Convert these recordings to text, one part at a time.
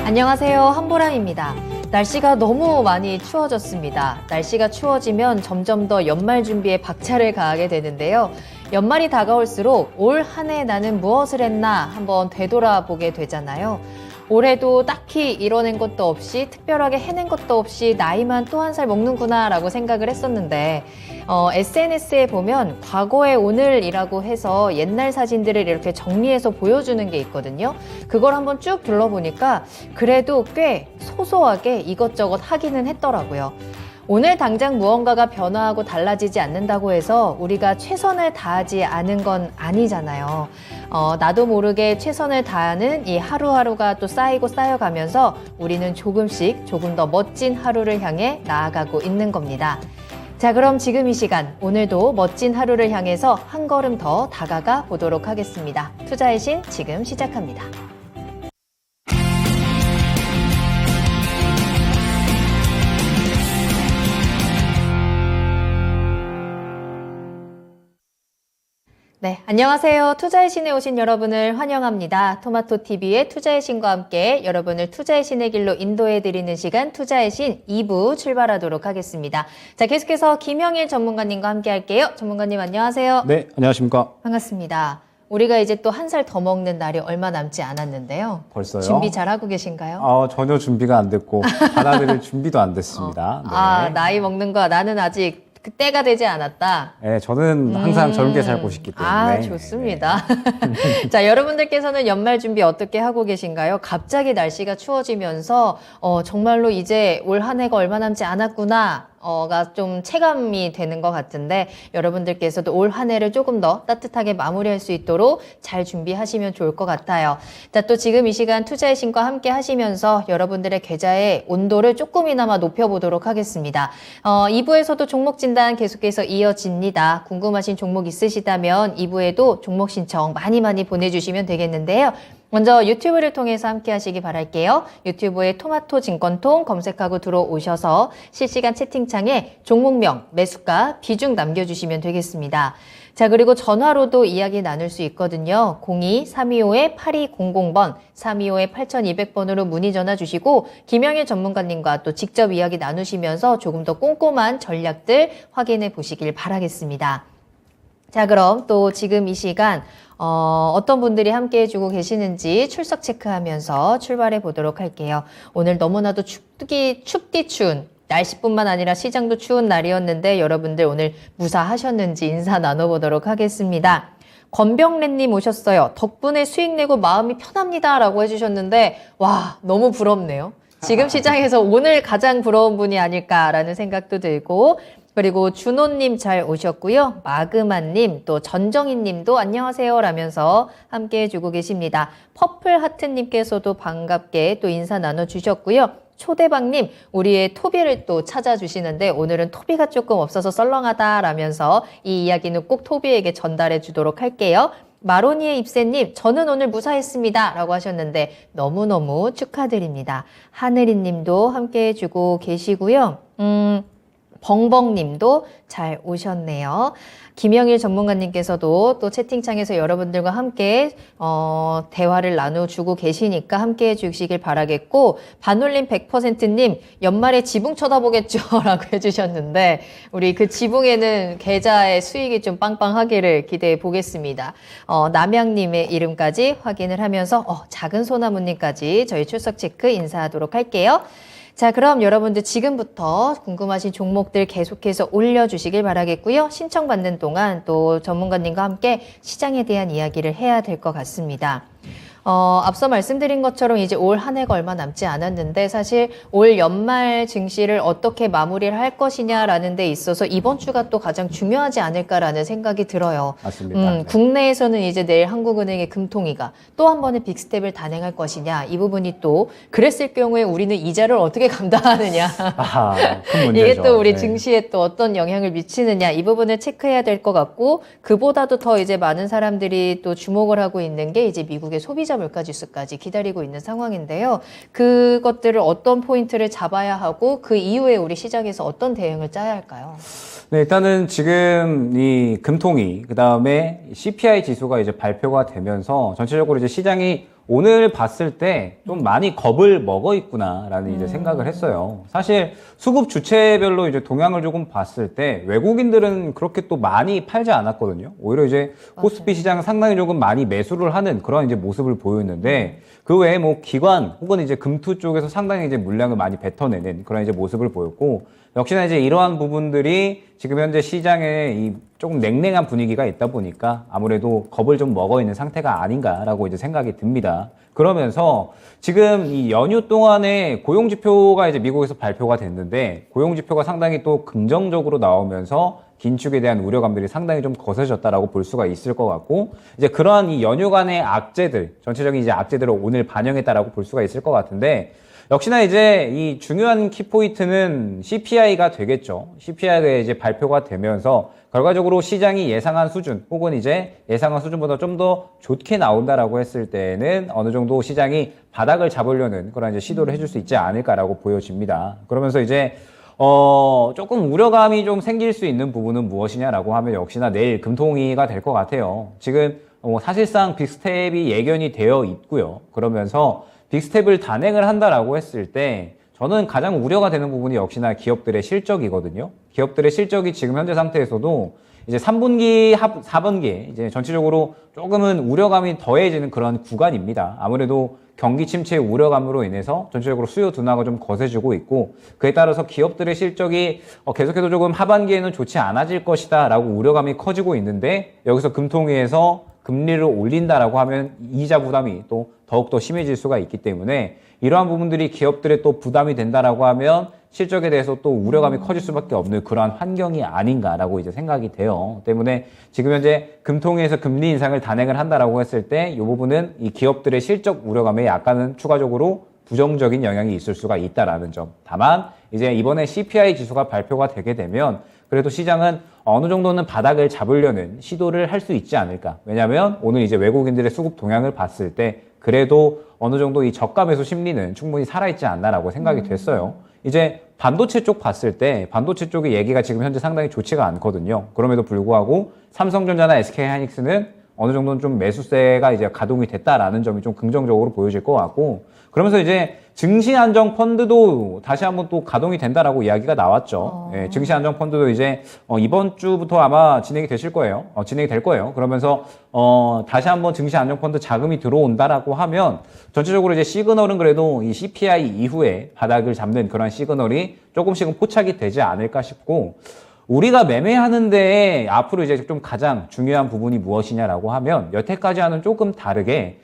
안녕하세요. 한보람입니다. 날씨가 너무 많이 추워졌습니다. 날씨가 추워지면 점점 더 연말 준비에 박차를 가하게 되는데요. 연말이 다가올수록 올 한 해 나는 무엇을 했나 한번 되돌아보게 되잖아요. 올해도 딱히 이뤄낸 것도 없이 특별하게 해낸 것도 없이 나이만 또 한 살 먹는구나 라고 생각을 했었는데 SNS에 보면 과거의 오늘이라고 해서 옛날 사진들을 이렇게 정리해서 보여주는 게 있거든요. 그걸 한번 쭉 둘러보니까 그래도 꽤 소소하게 이것저것 하기는 했더라고요. 오늘 당장 무언가가 변화하고 달라지지 않는다고 해서 우리가 최선을 다하지 않은 건 아니잖아요. 나도 모르게 최선을 다하는 이 하루하루가 또 쌓이고 쌓여가면서 우리는 조금씩 조금 더 멋진 하루를 향해 나아가고 있는 겁니다. 자, 그럼 지금 이 시간 오늘도 멋진 하루를 향해서 한 걸음 더 다가가 보도록 하겠습니다. 투자의 신 지금 시작합니다. 네, 안녕하세요. 투자의 신에 오신 여러분을 환영합니다. 토마토TV의 투자의 신과 함께 여러분을 투자의 신의 길로 인도해드리는 시간 투자의 신 2부 출발하도록 하겠습니다. 자, 계속해서 김영일 전문가님과 함께 할게요. 전문가님 안녕하세요. 네, 안녕하십니까. 반갑습니다. 우리가 이제 또 한 살 더 먹는 날이 얼마 남지 않았는데요. 벌써요? 준비 잘하고 계신가요? 전혀 준비가 안 됐고 받아들일 준비도 안 됐습니다. 네. 나이 먹는 거 나는 아직 그 때가 되지 않았다. 네, 저는 항상 젊게 살고 싶기 때문에. 좋습니다. 자, 여러분들께서는 연말 준비 어떻게 하고 계신가요? 갑자기 날씨가 추워지면서 정말로 이제 올 한 해가 얼마 남지 않았구나. 가 좀 체감이 되는 것 같은데 여러분들께서도 올 한 해를 조금 더 따뜻하게 마무리할 수 있도록 잘 준비하시면 좋을 것 같아요. 자, 또 지금 이 시간 투자의 신과 함께 하시면서 여러분들의 계좌의 온도를 조금이나마 높여보도록 하겠습니다. 2부에서도 종목 진단 계속해서 이어집니다. 궁금하신 종목 있으시다면 2부에도 종목 신청 많이 보내주시면 되겠는데요. 먼저 유튜브를 통해서 함께 하시기 바랄게요. 유튜브에 토마토 증권통 검색하고 들어오셔서 실시간 채팅창에 종목명, 매수가, 비중 남겨주시면 되겠습니다. 자, 그리고 전화로도 이야기 나눌 수 있거든요. 02-325-8200번, 325-8200번으로 문의 전화 주시고 김영일 전문가님과 또 직접 이야기 나누시면서 조금 더 꼼꼼한 전략들 확인해 보시길 바라겠습니다. 자, 그럼 또 지금 이 시간 어떤 분들이 함께 해주고 계시는지 출석 체크하면서 출발해 보도록 할게요. 오늘 너무나도 춥디 추운 날씨뿐만 아니라 시장도 추운 날이었는데 여러분들 오늘 무사하셨는지 인사 나눠보도록 하겠습니다. 권병래님 오셨어요. 덕분에 수익 내고 마음이 편합니다 라고 해주셨는데 와, 너무 부럽네요. 지금 시장에서 오늘 가장 부러운 분이 아닐까라는 생각도 들고 그리고 준호님 잘 오셨고요. 마그마님 또 전정희님도 안녕하세요 라면서 함께 해주고 계십니다. 퍼플하트님께서도 반갑게 또 인사 나눠주셨고요. 초대박님 우리의 토비를 또 찾아주시는데 오늘은 토비가 조금 없어서 썰렁하다 라면서 이 이야기는 꼭 토비에게 전달해 주도록 할게요. 마로니의 입새님 저는 오늘 무사했습니다 라고 하셨는데 너무너무 축하드립니다. 하늘이님도 함께 해주고 계시고요. 벙벙님도 잘 오셨네요. 김영일 전문가님께서도 또 채팅창에서 여러분들과 함께 대화를 나눠주고 계시니까 함께 해주시길 바라겠고 반올림 100%님 연말에 지붕 쳐다보겠죠 라고 해주셨는데 우리 그 지붕에는 계좌의 수익이 좀 빵빵하기를 기대해 보겠습니다. 남양님의 이름까지 확인을 하면서 작은 소나무님까지 저희 출석 체크 인사하도록 할게요. 자, 그럼 여러분들 지금부터 궁금하신 종목들 계속해서 올려주시길 바라겠고요. 신청받는 동안 또 전문가님과 함께 시장에 대한 이야기를 해야 될 것 같습니다. 앞서 말씀드린 것처럼 이제 올 한 해가 얼마 남지 않았는데 사실 올 연말 증시를 어떻게 마무리를 할 것이냐라는 데 있어서 이번 주가 또 가장 중요하지 않을까라는 생각이 들어요. 맞습니다. 네. 국내에서는 이제 내일 한국은행의 금통위가 또 한 번의 빅스텝을 단행할 것이냐 이 부분이 또 그랬을 경우에 우리는 이자를 어떻게 감당하느냐 큰 문제죠. 이게 또 우리 네. 증시에 또 어떤 영향을 미치느냐 이 부분을 체크해야 될 것 같고 그보다도 더 이제 많은 사람들이 또 주목을 하고 있는 게 이제 미국의 소비자 물가지수까지 기다리고 있는 상황인데요. 그것들을 어떤 포인트를 잡아야 하고 그 이후에 우리 시장에서 어떤 대응을 짜야 할까요? 네, 일단은 지금 이 금통위, 그 다음에 CPI 지수가 이제 발표가 되면서 전체적으로 이제 시장이 오늘 봤을 때 좀 많이 겁을 먹어 있구나라는 이제 생각을 했어요. 사실 수급 주체별로 이제 동향을 조금 봤을 때 외국인들은 그렇게 또 많이 팔지 않았거든요. 오히려 이제 코스피 시장 상당히 조금 많이 매수를 하는 그런 이제 모습을 보였는데 그 외에 뭐 기관 혹은 이제 금투 쪽에서 상당히 이제 물량을 많이 뱉어내는 그런 이제 모습을 보였고 역시나 이제 이러한 부분들이 지금 현재 시장에 이 조금 냉랭한 분위기가 있다 보니까 아무래도 겁을 좀 먹어 있는 상태가 아닌가라고 이제 생각이 듭니다. 그러면서 지금 이 연휴 동안에 고용지표가 이제 미국에서 발표가 됐는데 고용지표가 상당히 또 긍정적으로 나오면서 긴축에 대한 우려감들이 상당히 좀 거세졌다라고 볼 수가 있을 것 같고 이제 그러한 이 연휴간의 악재들 전체적인 이제 악재들을 오늘 반영했다라고 볼 수가 있을 것 같은데 역시나 이제 이 중요한 키포인트는 CPI가 되겠죠. CPI가 이제 발표가 되면서 결과적으로 시장이 예상한 수준 혹은 이제 예상한 수준보다 좀 더 좋게 나온다라고 했을 때는 어느 정도 시장이 바닥을 잡으려는 그런 이제 시도를 해줄 수 있지 않을까라고 보여집니다. 그러면서 이제 조금 우려감이 좀 생길 수 있는 부분은 무엇이냐라고 하면 역시나 내일 금통위가 될 것 같아요. 지금 사실상 빅스텝이 예견이 되어 있고요. 그러면서 빅스텝을 단행을 한다라고 했을 때 저는 가장 우려가 되는 부분이 역시나 기업들의 실적이거든요. 기업들의 실적이 지금 현재 상태에서도 이제 3분기, 4분기 이제 전체적으로 조금은 우려감이 더해지는 그런 구간입니다. 아무래도 경기 침체 우려감으로 인해서 전체적으로 수요 둔화가 좀 거세지고 있고 그에 따라서 기업들의 실적이 계속해서 조금 하반기에는 좋지 않아질 것이다 라고 우려감이 커지고 있는데 여기서 금통위에서 금리를 올린다라고 하면 이자 부담이 또 더욱더 심해질 수가 있기 때문에 이러한 부분들이 기업들의 또 부담이 된다라고 하면 실적에 대해서 또 우려감이 커질 수밖에 없는 그러한 환경이 아닌가라고 이제 생각이 돼요. 때문에 지금 현재 금통위에서 금리 인상을 단행을 한다라고 했을 때 이 부분은 이 기업들의 실적 우려감에 약간은 추가적으로 부정적인 영향이 있을 수가 있다라는 점. 다만 이제 이번에 CPI 지수가 발표가 되게 되면 그래도 시장은 어느 정도는 바닥을 잡으려는 시도를 할 수 있지 않을까. 왜냐하면 오늘 이제 외국인들의 수급 동향을 봤을 때 그래도 어느 정도 이 저가 매수 심리는 충분히 살아있지 않나라고 생각이 됐어요. 이제 반도체 쪽 봤을 때 반도체 쪽의 얘기가 지금 현재 상당히 좋지가 않거든요. 그럼에도 불구하고 삼성전자나 SK하이닉스는 어느 정도는 좀 매수세가 이제 가동이 됐다라는 점이 좀 긍정적으로 보여질 것 같고 그러면서 이제 증시안정펀드도 다시 한번 또 가동이 된다라고 이야기가 나왔죠. 예, 증시안정펀드도 이제 이번 주부터 아마 진행이 되실 거예요. 진행이 될 거예요. 그러면서 다시 한번 증시안정펀드 자금이 들어온다라고 하면 전체적으로 이제 시그널은 그래도 이 CPI 이후에 바닥을 잡는 그런 시그널이 조금씩은 포착이 되지 않을까 싶고 우리가 매매하는데 앞으로 이제 좀 가장 중요한 부분이 무엇이냐라고 하면 여태까지와는 조금 다르게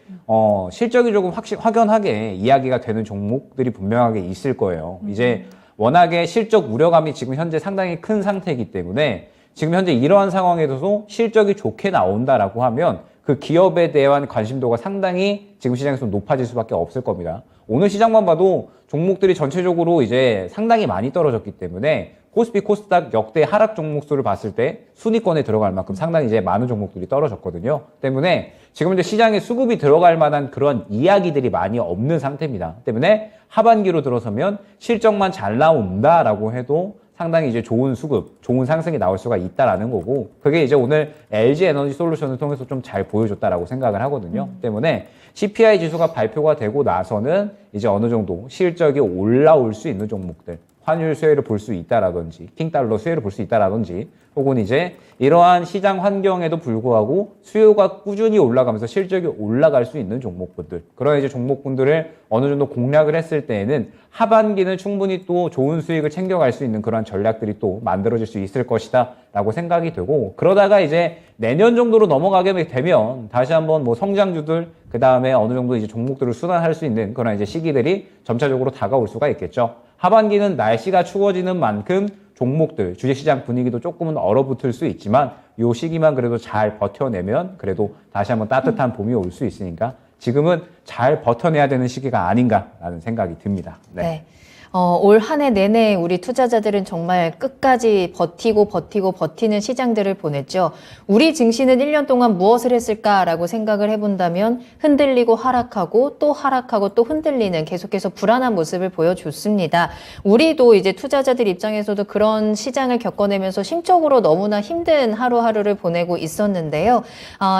실적이 조금 확연하게 이야기가 되는 종목들이 분명하게 있을 거예요. 이제 워낙에 실적 우려감이 지금 현재 상당히 큰 상태이기 때문에 지금 현재 이러한 상황에서도 실적이 좋게 나온다라고 하면 그 기업에 대한 관심도가 상당히 지금 시장에서 높아질 수밖에 없을 겁니다. 오늘 시장만 봐도 종목들이 전체적으로 이제 상당히 많이 떨어졌기 때문에 코스피 코스닥 역대 하락 종목수를 봤을 때 순위권에 들어갈 만큼 상당히 이제 많은 종목들이 떨어졌거든요. 때문에 지금 이제 시장에 수급이 들어갈 만한 그런 이야기들이 많이 없는 상태입니다. 때문에 하반기로 들어서면 실적만 잘 나온다라고 해도 상당히 이제 좋은 수급, 좋은 상승이 나올 수가 있다라는 거고 그게 이제 오늘 LG 에너지 솔루션을 통해서 좀 잘 보여줬다라고 생각을 하거든요. 때문에 CPI 지수가 발표가 되고 나서는 이제 어느 정도 실적이 올라올 수 있는 종목들 환율 수혜를 볼 수 있다라든지 킹달러 수혜를 볼 수 있다라든지 혹은 이제 이러한 시장 환경에도 불구하고 수요가 꾸준히 올라가면서 실적이 올라갈 수 있는 종목군들 그런 이제 종목군들을 어느 정도 공략을 했을 때에는 하반기는 충분히 또 좋은 수익을 챙겨갈 수 있는 그런 전략들이 또 만들어질 수 있을 것이다 라고 생각이 되고 그러다가 이제 내년 정도로 넘어가게 되면 다시 한번 뭐 성장주들 그 다음에 어느 정도 이제 종목들을 순환할 수 있는 그런 이제 시기들이 점차적으로 다가올 수가 있겠죠. 하반기는 날씨가 추워지는 만큼 종목들, 주식시장 분위기도 조금은 얼어붙을 수 있지만 이 시기만 그래도 잘 버텨내면 그래도 다시 한번 따뜻한 봄이 올 수 있으니까 지금은 잘 버텨내야 되는 시기가 아닌가라는 생각이 듭니다. 네. 네. 올 한 해 내내 우리 투자자들은 정말 끝까지 버티는 시장들을 보냈죠. 우리 증시는 1년 동안 무엇을 했을까라고 생각을 해본다면 흔들리고 하락하고 또 흔들리는 계속해서 불안한 모습을 보여줬습니다. 우리도 이제 투자자들 입장에서도 그런 시장을 겪어내면서 심적으로 너무나 힘든 하루하루를 보내고 있었는데요.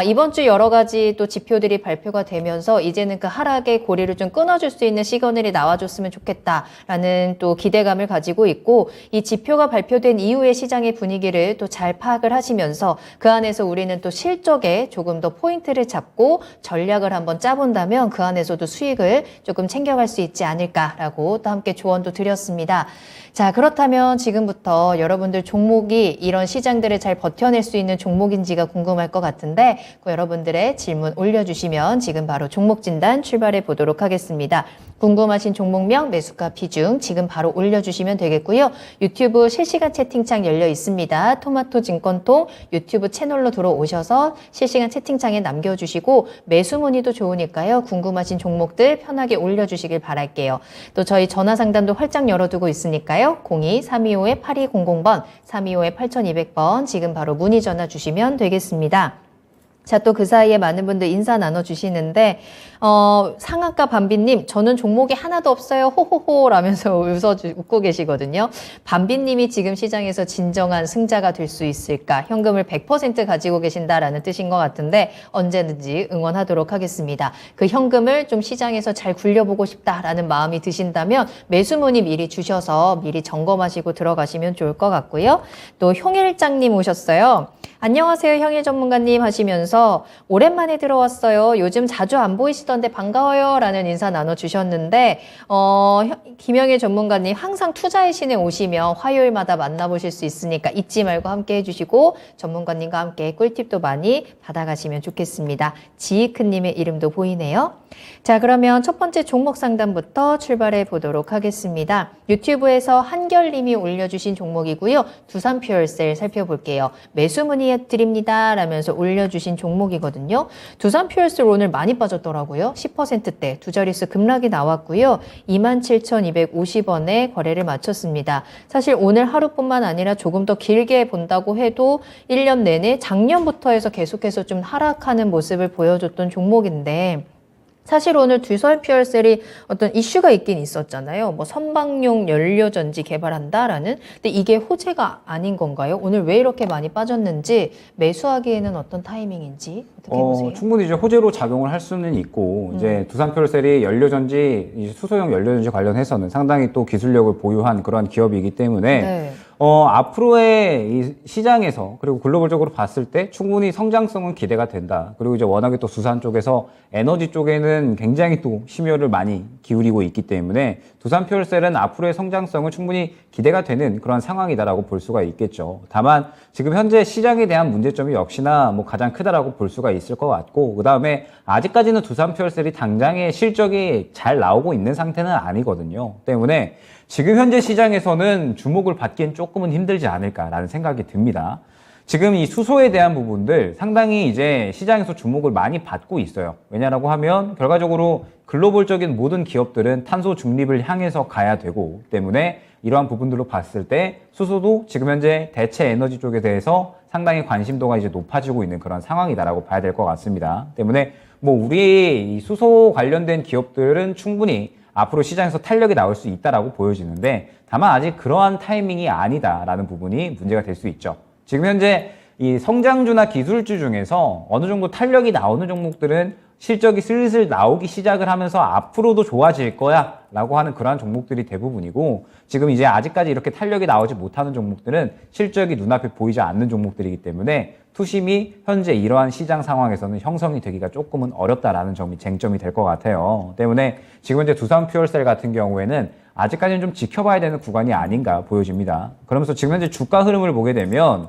이번 주 여러 가지 또 지표들이 발표가 되면서 이제는 그 하락의 고리를 좀 끊어줄 수 있는 시그널이 나와줬으면 좋겠다라는 또 기대감을 가지고 있고, 이 지표가 발표된 이후의 시장의 분위기를 또 잘 파악을 하시면서 그 안에서 우리는 또 실적에 조금 더 포인트를 잡고 전략을 한번 짜본다면 그 안에서도 수익을 조금 챙겨갈 수 있지 않을까라고 또 함께 조언도 드렸습니다. 자, 그렇다면 지금부터 여러분들 종목이 이런 시장들을 잘 버텨낼 수 있는 종목인지가 궁금할 것 같은데, 그 여러분들의 질문 올려주시면 지금 바로 종목 진단 출발해 보도록 하겠습니다. 궁금하신 종목명, 매수가 비중 지금 바로 올려주시면 되겠고요. 유튜브 실시간 채팅창 열려 있습니다. 토마토 증권통 유튜브 채널로 들어오셔서 실시간 채팅창에 남겨주시고 매수 문의도 좋으니까요. 궁금하신 종목들 편하게 올려주시길 바랄게요. 또 저희 전화 상담도 활짝 열어두고 있으니까요. 02-325-8200번, 325-8200번 지금 바로 문의 전화 주시면 되겠습니다. 자, 또 그 사이에 많은 분들 인사 나눠주시는데, 상한가 밤비님, 저는 종목이 하나도 없어요. 호호호 라면서 웃고 계시거든요. 밤비님이 지금 시장에서 진정한 승자가 될 수 있을까? 현금을 100% 가지고 계신다라는 뜻인 것 같은데, 언제든지 응원하도록 하겠습니다. 그 현금을 좀 시장에서 잘 굴려보고 싶다라는 마음이 드신다면, 매수 문의 미리 주셔서 미리 점검하시고 들어가시면 좋을 것 같고요. 또 홍일장님 오셨어요. 안녕하세요, 형일 전문가님 하시면서 오랜만에 들어왔어요. 요즘 자주 안 보이시던데 반가워요 라는 인사 나눠주셨는데, 김영일 전문가님 항상 투자의 신에 오시면 화요일마다 만나보실 수 있으니까 잊지 말고 함께 해주시고 전문가님과 함께 꿀팁도 많이 받아가시면 좋겠습니다. 지이크님의 이름도 보이네요. 자, 그러면 첫 번째 종목 상담부터 출발해 보도록 하겠습니다. 유튜브에서 한결님이 올려주신 종목이고요. 두산퓨얼셀 살펴볼게요. 매수 문의 드립니다 라면서 올려주신 종목이거든요. 두산퓨얼셀 오늘 많이 빠졌더라고요. 10%대 두 자릿수 급락이 나왔고요. 27,250원에 거래를 마쳤습니다. 사실 오늘 하루뿐만 아니라 조금 더 길게 본다고 해도 1년 내내 작년부터 해서 계속해서 좀 하락하는 모습을 보여줬던 종목인데, 사실 오늘 두산퓨얼셀이 어떤 이슈가 있긴 있었잖아요. 뭐 선박용 연료전지 개발한다라는. 근데 이게 호재가 아닌 건가요? 오늘 왜 이렇게 많이 빠졌는지, 매수하기에는 어떤 타이밍인지 어떻게 보세요? 충분히 이제 호재로 작용을 할 수는 있고, 이제 두산퓨얼셀이 연료전지, 이제 수소용 연료전지 관련해서는 상당히 또 기술력을 보유한 그러한 기업이기 때문에 네. 앞으로의 이 시장에서 그리고 글로벌적으로 봤을 때 충분히 성장성은 기대가 된다. 그리고 이제 워낙에 또 두산 쪽에서 에너지 쪽에는 굉장히 또 심혈을 많이 기울이고 있기 때문에 두산퓨얼셀은 앞으로의 성장성은 충분히 기대가 되는 그런 상황이다라고 볼 수가 있겠죠. 다만 지금 현재 시장에 대한 문제점이 역시나 뭐 가장 크다라고 볼 수가 있을 것 같고, 그 다음에 아직까지는 두산퓨얼셀이 당장의 실적이 잘 나오고 있는 상태는 아니거든요. 때문에 지금 현재 시장에서는 주목을 받기엔 조금은 힘들지 않을까라는 생각이 듭니다. 지금 이 수소에 대한 부분들 상당히 이제 시장에서 주목을 많이 받고 있어요. 왜냐라고 하면 결과적으로 글로벌적인 모든 기업들은 탄소 중립을 향해서 가야 되고 때문에 이러한 부분들로 봤을 때 수소도 지금 현재 대체 에너지 쪽에 대해서 상당히 관심도가 이제 높아지고 있는 그런 상황이다라고 봐야 될 것 같습니다. 때문에 뭐 우리 이 수소 관련된 기업들은 충분히 앞으로 시장에서 탄력이 나올 수 있다라고 보여지는데, 다만 아직 그러한 타이밍이 아니다라는 부분이 문제가 될 수 있죠. 지금 현재 이 성장주나 기술주 중에서 어느 정도 탄력이 나오는 종목들은 실적이 슬슬 나오기 시작을 하면서 앞으로도 좋아질 거야 라고 하는 그러한 종목들이 대부분이고, 지금 이제 아직까지 이렇게 탄력이 나오지 못하는 종목들은 실적이 눈앞에 보이지 않는 종목들이기 때문에 투심이 현재 이러한 시장 상황에서는 형성이 되기가 조금은 어렵다라는 점이 쟁점이 될 것 같아요. 때문에 지금 현재 두산퓨얼셀 같은 경우에는 아직까지는 좀 지켜봐야 되는 구간이 아닌가 보여집니다. 그러면서 지금 현재 주가 흐름을 보게 되면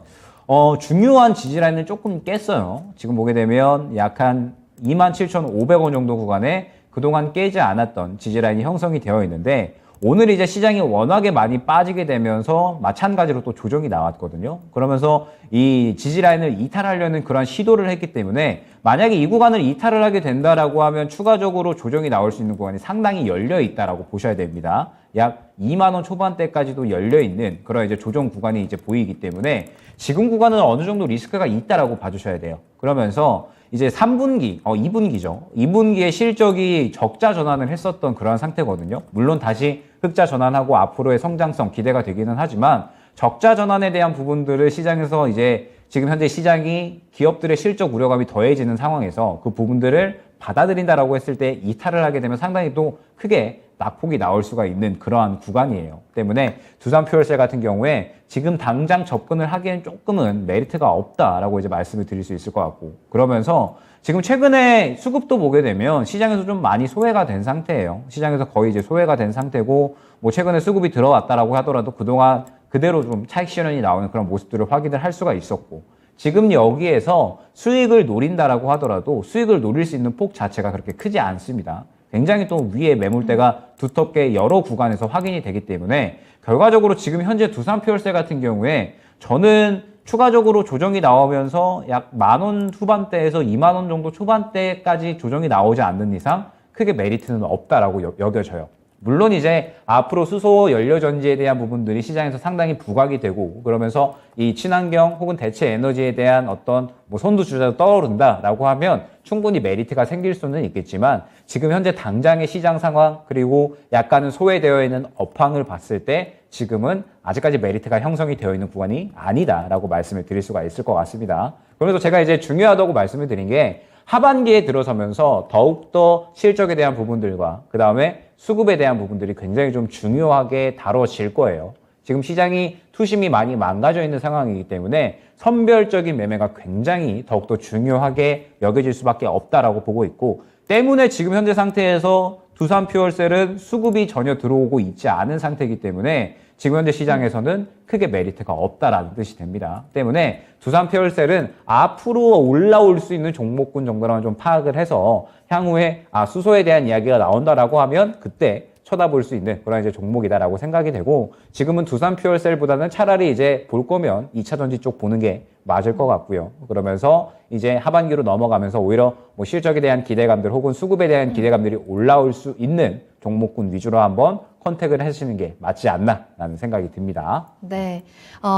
중요한 지지라인을 조금 깼어요. 지금 보게 되면 약 한 27,500원 정도 구간에 그동안 깨지 않았던 지지라인이 형성이 되어 있는데, 오늘 이제 시장이 워낙에 많이 빠지게 되면서 마찬가지로 또 조정이 나왔거든요. 그러면서 이 지지라인을 이탈하려는 그런 시도를 했기 때문에 만약에 이 구간을 이탈을 하게 된다라고 하면 추가적으로 조정이 나올 수 있는 구간이 상당히 열려 있다라고 보셔야 됩니다. 약 2만 원 초반대까지도 열려 있는 그런 이제 조정 구간이 이제 보이기 때문에 지금 구간은 어느 정도 리스크가 있다라고 봐주셔야 돼요. 그러면서 이제 3분기, 2분기죠. 2분기에 실적이 적자 전환을 했었던 그런 상태거든요. 물론 다시 흑자 전환하고 앞으로의 성장성 기대가 되기는 하지만 적자 전환에 대한 부분들을 시장에서 이제 지금 현재 시장이 기업들의 실적 우려감이 더해지는 상황에서 그 부분들을 받아들인다라고 했을 때 이탈을 하게 되면 상당히 또 크게 낙폭이 나올 수가 있는 그러한 구간이에요. 때문에 두산퓨얼셀 같은 경우에 지금 당장 접근을 하기엔 조금은 메리트가 없다라고 이제 말씀을 드릴 수 있을 것 같고, 그러면서 지금 최근에 수급도 보게 되면 시장에서 좀 많이 소외가 된 상태예요. 시장에서 거의 이제 소외가 된 상태고, 뭐 최근에 수급이 들어왔다라고 하더라도 그동안 그대로 좀 차익 실현이 나오는 그런 모습들을 확인을 할 수가 있었고, 지금 여기에서 수익을 노린다라고 하더라도 수익을 노릴 수 있는 폭 자체가 그렇게 크지 않습니다. 굉장히 또 위에 매물대가 두텁게 여러 구간에서 확인이 되기 때문에 결과적으로 지금 현재 두산퓨얼셀 같은 경우에 저는 추가적으로 조정이 나오면서 약 10,000원 후반대에서 20,000원 정도 초반대까지 조정이 나오지 않는 이상 크게 메리트는 없다라고 여겨져요. 물론 이제 앞으로 수소 연료 전지에 대한 부분들이 시장에서 상당히 부각이 되고, 그러면서 이 친환경 혹은 대체 에너지에 대한 어떤 뭐 선두주자도 떠오른다라고 하면 충분히 메리트가 생길 수는 있겠지만, 지금 현재 당장의 시장 상황 그리고 약간은 소외되어 있는 업황을 봤을 때 지금은 아직까지 메리트가 형성이 되어 있는 구간이 아니다라고 말씀을 드릴 수가 있을 것 같습니다. 그래서 제가 이제 중요하다고 말씀을 드린 게, 하반기에 들어서면서 더욱더 실적에 대한 부분들과 그 다음에 수급에 대한 부분들이 굉장히 좀 중요하게 다뤄질 거예요. 지금 시장이 투심이 많이 망가져 있는 상황이기 때문에 선별적인 매매가 굉장히 더욱더 중요하게 여겨질 수밖에 없다라고 보고 있고, 때문에 지금 현재 상태에서 두산퓨얼셀은 수급이 전혀 들어오고 있지 않은 상태이기 때문에 지금 현재 시장에서는 크게 메리트가 없다라는 뜻이 됩니다. 때문에 두산퓨얼셀은 앞으로 올라올 수 있는 종목군 정도만 좀 파악을 해서 향후에 수소에 대한 이야기가 나온다라고 하면 그때 쳐다볼 수 있는 그런 이제 종목이다라고 생각이 되고, 지금은 두산퓨얼셀보다는 차라리 이제 볼 거면 2차전지 쪽 보는 게 맞을 것 같고요. 그러면서 이제 하반기로 넘어가면서 오히려 뭐 실적에 대한 기대감들 혹은 수급에 대한 기대감들이 올라올 수 있는 종목군 위주로 한번 컨택을 하시는 게 맞지 않나라는 생각이 듭니다. 네,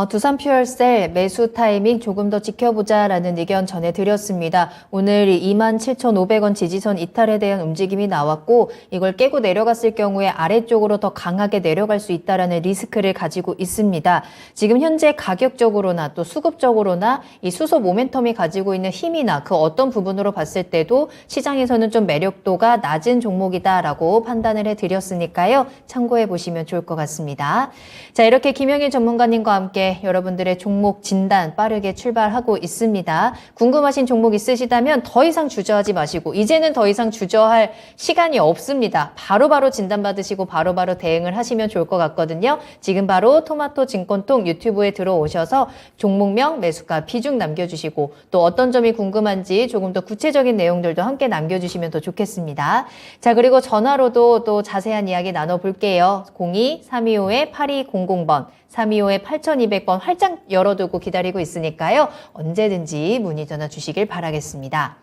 두산퓨얼셀 매수 타이밍 조금 더 지켜보자라는 의견 전해드렸습니다. 오늘 27,500원 지지선 이탈에 대한 움직임이 나왔고, 이걸 깨고 내려갔을 경우에 아래쪽으로 더 강하게 내려갈 수 있다라는 리스크를 가지고 있습니다. 지금 현재 가격적으로나 또 수급적으로나 이 수소 모멘텀이 가지고 있는 힘이나 그 어떤 부분으로 봤을 때도 시장에서는 좀 매력도가 낮은 종목이다라고 판단을 해드렸으니까요. 참고해 보시면 좋을 것 같습니다. 자, 이렇게 김영일 전문가님과 함께 여러분들의 종목 진단 빠르게 출발하고 있습니다. 궁금하신 종목 있으시다면 더 이상 주저하지 마시고, 이제는 더 이상 주저할 시간이 없습니다. 바로바로 진단받으시고 바로바로 대응을 하시면 좋을 것 같거든요. 지금 바로 토마토 증권통 유튜브에 들어오셔서 종목명, 매수가, 비중 남겨주시고, 또 어떤 점이 궁금한지 조금 더 구체적인 내용들도 함께 남겨주시면 더 좋겠습니다. 자, 그리고 전화로도 또 자세한 이야기 나눠볼게요. 02-325-8200번, 325-8200번 활짝 열어두고 기다리고 있으니까요. 언제든지 문의 전화 주시길 바라겠습니다.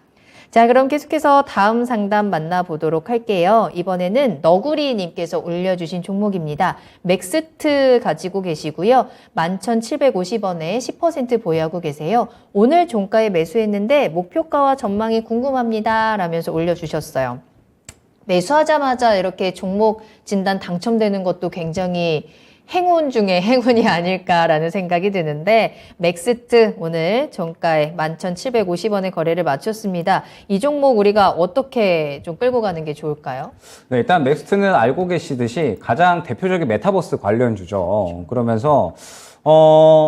자, 그럼 계속해서 다음 상담 만나보도록 할게요. 이번에는 너구리님께서 올려주신 종목입니다. 맥스트 가지고 계시고요. 11,750원에 10% 보유하고 계세요. 오늘 종가에 매수했는데 목표가와 전망이 궁금합니다 라면서 올려주셨어요. 매수하자마자 이렇게 종목 진단 당첨되는 것도 굉장히 행운 중에 행운이 아닐까라는 생각이 드는데, 맥스트 오늘 종가에 11,750원에 거래를 마쳤습니다. 이 종목 우리가 어떻게 좀 끌고 가는 게 좋을까요? 네, 일단 맥스트는 알고 계시듯이 가장 대표적인 메타버스 관련주죠. 그러면서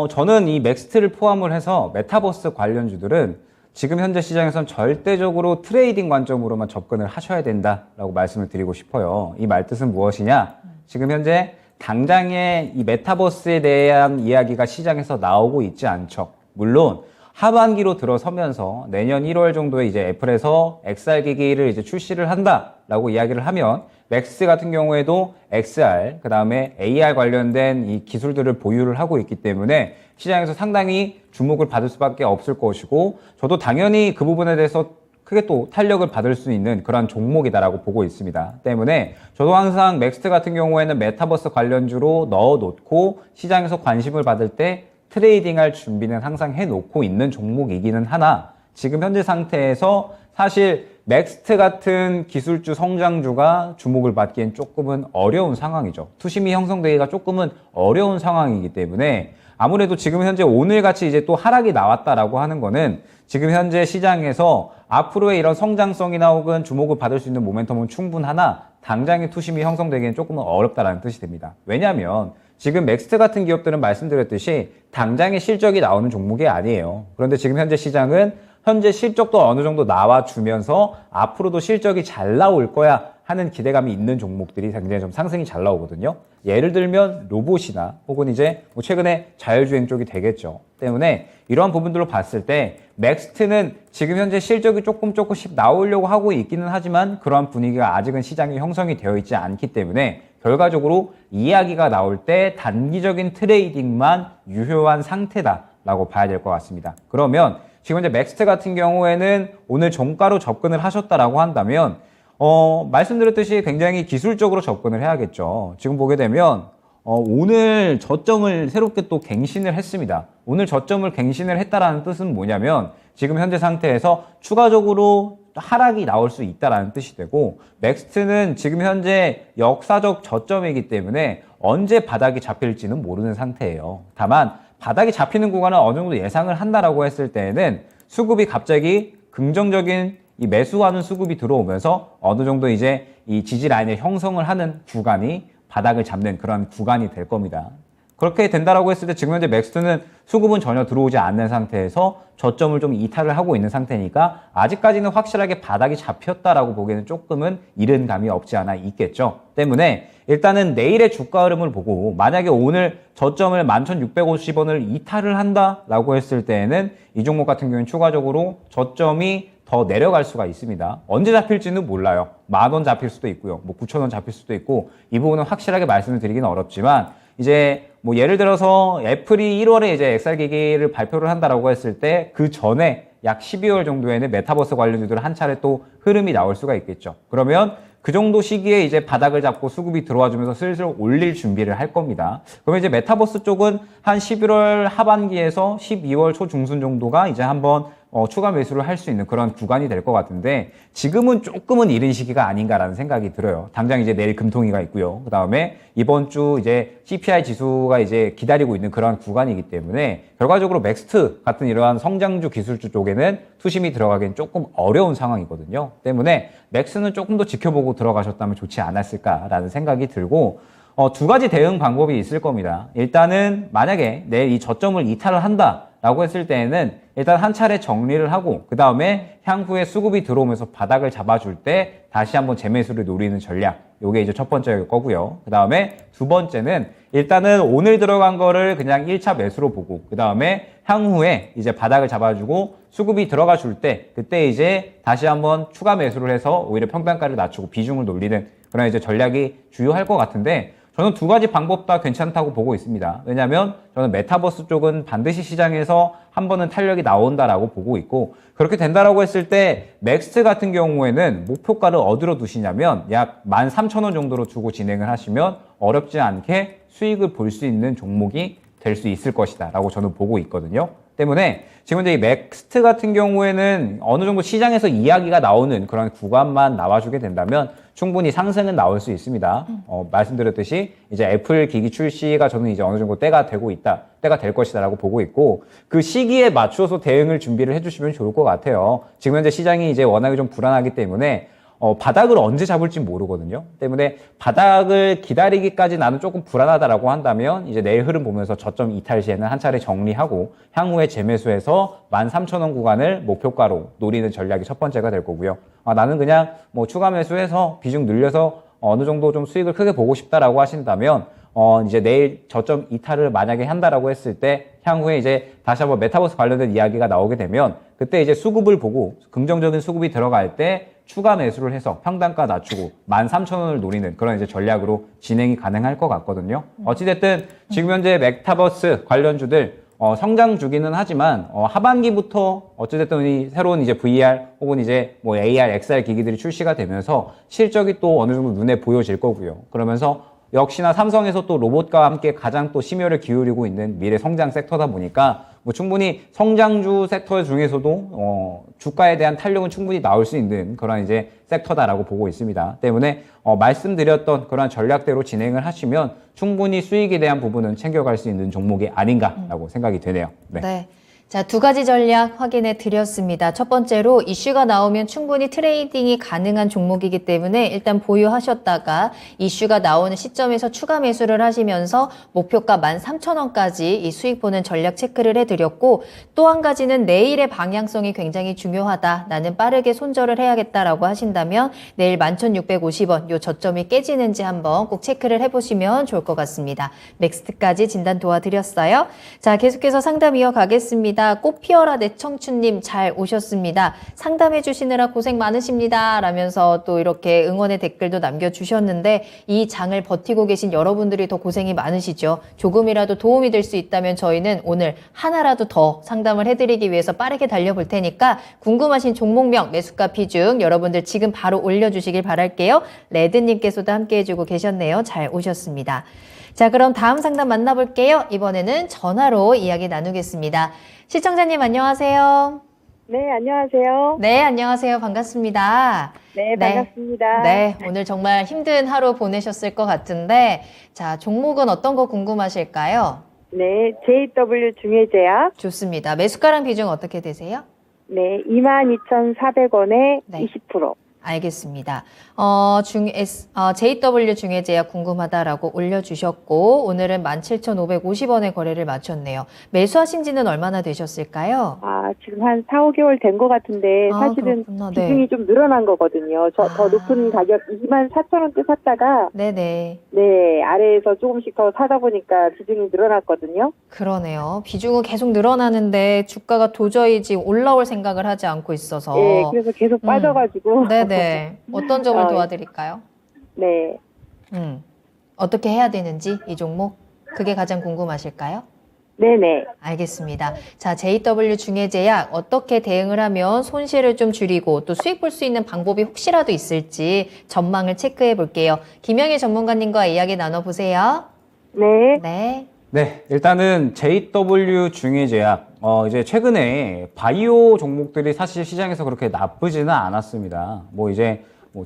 저는 이 맥스트를 포함을 해서 메타버스 관련주들은 지금 현재 시장에선 절대적으로 트레이딩 관점으로만 접근을 하셔야 된다라고 말씀을 드리고 싶어요. 이 말뜻은 무엇이냐? 지금 현재 당장에 이 메타버스에 대한 이야기가 시장에서 나오고 있지 않죠. 물론 하반기로 들어서면서 내년 1월 정도에 이제 애플에서 XR 기기를 이제 출시를 한다라고 이야기를 하면 맥스 같은 경우에도 XR, 그 다음에 AR 관련된 이 기술들을 보유를 하고 있기 때문에 시장에서 상당히 주목을 받을 수밖에 없을 것이고, 저도 당연히 그 부분에 대해서 크게 또 탄력을 받을 수 있는 그런 종목이다라고 보고 있습니다. 때문에 저도 항상 맥스트 같은 경우에는 메타버스 관련주로 넣어놓고 시장에서 관심을 받을 때 트레이딩할 준비는 항상 해놓고 있는 종목이기는 하나, 지금 현재 상태에서 사실 맥스트 같은 기술주 성장주가 주목을 받기엔 조금은 어려운 상황이죠. 투심이 형성되기가 조금은 어려운 상황이기 때문에 아무래도 지금 현재 오늘같이 이제 또 하락이 나왔다라고 하는 거는 지금 현재 시장에서 앞으로의 이런 성장성이나 혹은 주목을 받을 수 있는 모멘텀은 충분하나 당장의 투심이 형성되기는 조금은 어렵다라는 뜻이 됩니다. 왜냐하면 지금 맥스트 같은 기업들은 말씀드렸듯이 당장의 실적이 나오는 종목이 아니에요. 그런데 지금 현재 시장은 현재 실적도 어느 정도 나와주면서 앞으로도 실적이 잘 나올 거야 하는 기대감이 있는 종목들이 굉장히 좀 상승이 잘 나오거든요. 예를 들면 로봇이나 혹은 이제 뭐 최근에 자율주행 쪽이 되겠죠. 때문에 이러한 부분들로 봤을 때 맥스트는 지금 현재 실적이 조금씩 나오려고 하고 있기는 하지만 그러한 분위기가 아직은 시장에 형성이 되어 있지 않기 때문에 결과적으로 이야기가 나올 때 단기적인 트레이딩만 유효한 상태다라고 봐야 될 것 같습니다. 그러면 지금 이제 맥스트 같은 경우에는 오늘 종가로 접근을 하셨다라고 한다면 말씀드렸듯이 굉장히 기술적으로 접근을 해야겠죠. 지금 보게 되면 오늘 저점을 새롭게 또 갱신을 했습니다. 오늘 저점을 갱신을 했다라는 뜻은 뭐냐면 지금 현재 상태에서 추가적으로 하락이 나올 수 있다라는 뜻이 되고, 맥스트는 지금 현재 역사적 저점이기 때문에 언제 바닥이 잡힐지는 모르는 상태예요. 다만 바닥이 잡히는 구간을 어느 정도 예상을 한다라고 했을 때에는 수급이 갑자기 긍정적인 이 매수하는 수급이 들어오면서 어느 정도 이제 이 지지 라인을 형성을 하는 구간이 바닥을 잡는 그런 구간이 될 겁니다. 그렇게 된다라고 했을 때 지금 현재 맥스트는 수급은 전혀 들어오지 않는 상태에서 저점을 좀 이탈을 하고 있는 상태니까 아직까지는 확실하게 바닥이 잡혔다라고 보기에는 조금은 이른 감이 없지 않아 있겠죠. 때문에 일단은 내일의 주가 흐름을 보고 만약에 오늘 저점을 11,650원을 이탈을 한다라고 했을 때에는 이 종목 같은 경우는 추가적으로 저점이 더 내려갈 수가 있습니다. 언제 잡힐지는 몰라요. 10,000원 잡힐 수도 있고요. 뭐 9,000원 잡힐 수도 있고, 이 부분은 확실하게 말씀을 드리기는 어렵지만 이제 뭐 예를 들어서 애플이 1월에 이제 XR 기기를 발표를 한다라고 했을 때 그 전에 약 12월 정도에는 메타버스 관련주들 한 차례 또 흐름이 나올 수가 있겠죠. 그러면 그 정도 시기에 이제 바닥을 잡고 수급이 들어와주면서 슬슬 올릴 준비를 할 겁니다. 그러면 이제 메타버스 쪽은 한 11월 하반기에서 12월 초 중순 정도가 이제 한번 추가 매수를 할 수 있는 그런 구간이 될 것 같은데, 지금은 조금은 이른 시기가 아닌가라는 생각이 들어요. 당장 이제 내일 금통위가 있고요. 그 다음에 이번 주 이제 CPI 지수가 이제 기다리고 있는 그런 구간이기 때문에 결과적으로 맥스트 같은 이러한 성장주 기술주 쪽에는 투심이 들어가기엔 조금 어려운 상황이거든요. 때문에 맥스는 조금 더 지켜보고 들어가셨다면 좋지 않았을까라는 생각이 들고, 두 가지 대응 방법이 있을 겁니다. 일단은 만약에 내일 이 저점을 이탈을 한다라고 했을 때에는 일단 한 차례 정리를 하고 그 다음에 향후에 수급이 들어오면서 바닥을 잡아줄 때 다시 한번 재매수를 노리는 전략, 요게 이제 첫 번째 거고요. 그 다음에 두 번째는 일단은 오늘 들어간 거를 그냥 1차 매수로 보고 그 다음에 향후에 이제 바닥을 잡아주고 수급이 들어가 줄 때 그때 이제 다시 한번 추가 매수를 해서 오히려 평단가를 낮추고 비중을 놀리는 그런 이제 전략이 주요할 것 같은데, 저는 두 가지 방법 다 괜찮다고 보고 있습니다. 왜냐하면 저는 메타버스 쪽은 반드시 시장에서 한 번은 탄력이 나온다라고 보고 있고, 그렇게 된다라고 했을 때 맥스트 같은 경우에는 목표가를 어디로 두시냐면 약 13,000원 정도로 두고 진행을 하시면 어렵지 않게 수익을 볼 수 있는 종목이 될 수 있을 것이다 라고 저는 보고 있거든요. 때문에 지금 이제 이 맥스트 같은 경우에는 어느 정도 시장에서 이야기가 나오는 그런 구간만 나와주게 된다면 충분히 상승은 나올 수 있습니다. 말씀드렸듯이 이제 애플 기기 출시가 저는 이제 어느 정도 때가 되고 있다, 때가 될 것이다라고 보고 있고, 그 시기에 맞춰서 대응을 준비를 해주시면 좋을 것 같아요. 지금 현재 시장이 이제 워낙에 좀 불안하기 때문에 바닥을 언제 잡을지 모르거든요. 때문에 바닥을 기다리기까지 나는 조금 불안하다라고 한다면 이제 내일 흐름 보면서 저점 이탈 시에는 한 차례 정리하고 향후에 재매수해서 13,000원 구간을 목표가로 노리는 전략이 첫 번째가 될 거고요. 나는 그냥 뭐 추가 매수해서 비중 늘려서 어느 정도 좀 수익을 크게 보고 싶다라고 하신다면 이제 내일 저점 이탈을 만약에 한다라고 했을 때 향후에 이제 다시 한번 메타버스 관련된 이야기가 나오게 되면 그때 이제 수급을 보고 긍정적인 수급이 들어갈 때 추가 매수를 해서 평단가 낮추고 13,000원을 노리는 그런 이제 전략으로 진행이 가능할 것 같거든요. 어찌됐든 지금 현재 메타버스 관련주들 성장 주기는 하지만 하반기부터 어찌됐든 이 새로운 이제 VR 혹은 이제 뭐 AR, XR 기기들이 출시가 되면서 실적이 또 어느 정도 눈에 보여질 거고요. 그러면서 역시나 삼성에서 또 로봇과 함께 가장 또 심혈을 기울이고 있는 미래 성장 섹터다 보니까 뭐 충분히 성장주 섹터 중에서도 주가에 대한 탄력은 충분히 나올 수 있는 그런 이제 섹터다라고 보고 있습니다. 때문에 말씀드렸던 그런 전략대로 진행을 하시면 충분히 수익에 대한 부분은 챙겨갈 수 있는 종목이 아닌가라고 생각이 되네요. 네. 네. 자, 두 가지 전략 확인해 드렸습니다. 첫 번째로 이슈가 나오면 충분히 트레이딩이 가능한 종목이기 때문에 일단 보유하셨다가 이슈가 나오는 시점에서 추가 매수를 하시면서 목표가 13,000원까지 이 수익 보는 전략 체크를 해드렸고 또 한 가지는 내일의 방향성이 굉장히 중요하다. 나는 빠르게 손절을 해야겠다라고 하신다면 내일 11,650원 요 저점이 깨지는지 한번 꼭 체크를 해보시면 좋을 것 같습니다. 넥스트까지 진단 도와드렸어요. 자, 계속해서 상담 이어가겠습니다. 꽃 피어라 내 청춘님 잘 오셨습니다. 상담해 주시느라 고생 많으십니다. 라면서 또 이렇게 응원의 댓글도 남겨주셨는데 이 장을 버티고 계신 여러분들이 더 고생이 많으시죠. 조금이라도 도움이 될 수 있다면 저희는 오늘 하나라도 더 상담을 해드리기 위해서 빠르게 달려볼 테니까 궁금하신 종목명, 매수가 비중 여러분들 지금 바로 올려주시길 바랄게요. 레드님께서도 함께 해주고 계셨네요. 잘 오셨습니다. 자, 그럼 다음 상담 만나볼게요. 이번에는 전화로 이야기 나누겠습니다. 시청자님 안녕하세요. 네, 안녕하세요. 네, 안녕하세요. 반갑습니다. 네, 반갑습니다. 네, 오늘 정말 힘든 하루 보내셨을 것 같은데 자, 종목은 어떤 거 궁금하실까요? 네, JW 중해제약. 좋습니다. 매수가랑 비중 어떻게 되세요? 네, 22,400원에 네. 20%. 알겠습니다. JW 중해제약 궁금하다라고 올려주셨고 오늘은 17,550원에 거래를 마쳤네요. 매수하신 지는 얼마나 되셨을까요? 아, 지금 한 4, 5개월 된 것 같은데 아, 사실은 그렇구나. 네. 비중이 좀 늘어난 거거든요. 더 아. 높은 가격 24,000원대 샀다가 네네. 네, 아래에서 조금씩 더 사다 보니까 비중이 늘어났거든요. 그러네요. 비중은 계속 늘어나는데 주가가 도저히 지금 올라올 생각을 하지 않고 있어서. 네, 그래서 계속 빠져가지고. 네네. 어떤 점을 어, 도와드릴까요? 네. 어떻게 해야 되는지 이 종목? 그게 가장 궁금하실까요? 네네. 알겠습니다. 자, JW 중해제약 어떻게 대응을 하면 손실을 좀 줄이고 또 수익 볼 수 있는 방법이 혹시라도 있을지 전망을 체크해 볼게요. 김영희 전문가님과 이야기 나눠보세요. 네. 네. 네, 일단은 JW 중해제약 이제 최근에 바이오 종목들이 사실 시장에서 그렇게 나쁘지는 않았습니다. 뭐 이제 뭐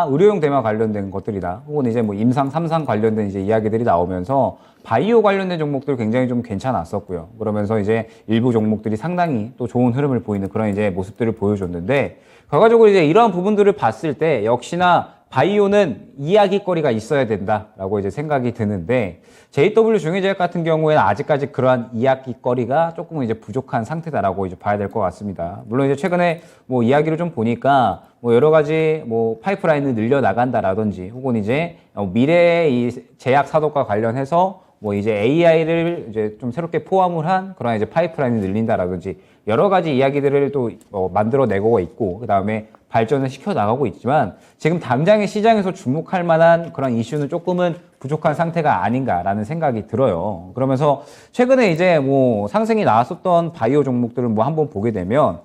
의료용 대마 관련된 것들이다. 혹은 이제 뭐 임상, 삼상 관련된 이제 이야기들이 나오면서 바이오 관련된 종목들 굉장히 좀 괜찮았었고요. 그러면서 이제 일부 종목들이 상당히 또 좋은 흐름을 보이는 그런 이제 모습들을 보여줬는데 결과적으로 이제 이러한 부분들을 봤을 때 역시나 바이오는 이야기거리가 있어야 된다라고 이제 생각이 드는데 JW 중해제약 같은 경우에는 아직까지 그러한 이야기거리가 조금은 이제 부족한 상태다라고 이제 봐야 될 것 같습니다. 물론 이제 최근에 뭐 이야기를 좀 보니까 뭐 여러 가지 뭐 파이프라인을 늘려 나간다라든지 혹은 이제 미래의 이 제약 사업과 관련해서 뭐 이제 AI를 이제 좀 새롭게 포함을 한 그런 이제 파이프라인을 늘린다라든지 여러 가지 이야기들을 또 만들어내고 있고 그 다음에 발전을 시켜 나가고 있지만 지금 당장의 시장에서 주목할 만한 그런 이슈는 조금은 부족한 상태가 아닌가라는 생각이 들어요. 그러면서 최근에 이제 뭐 상승이 나왔었던 바이오 종목들을 뭐 한번 보게 되면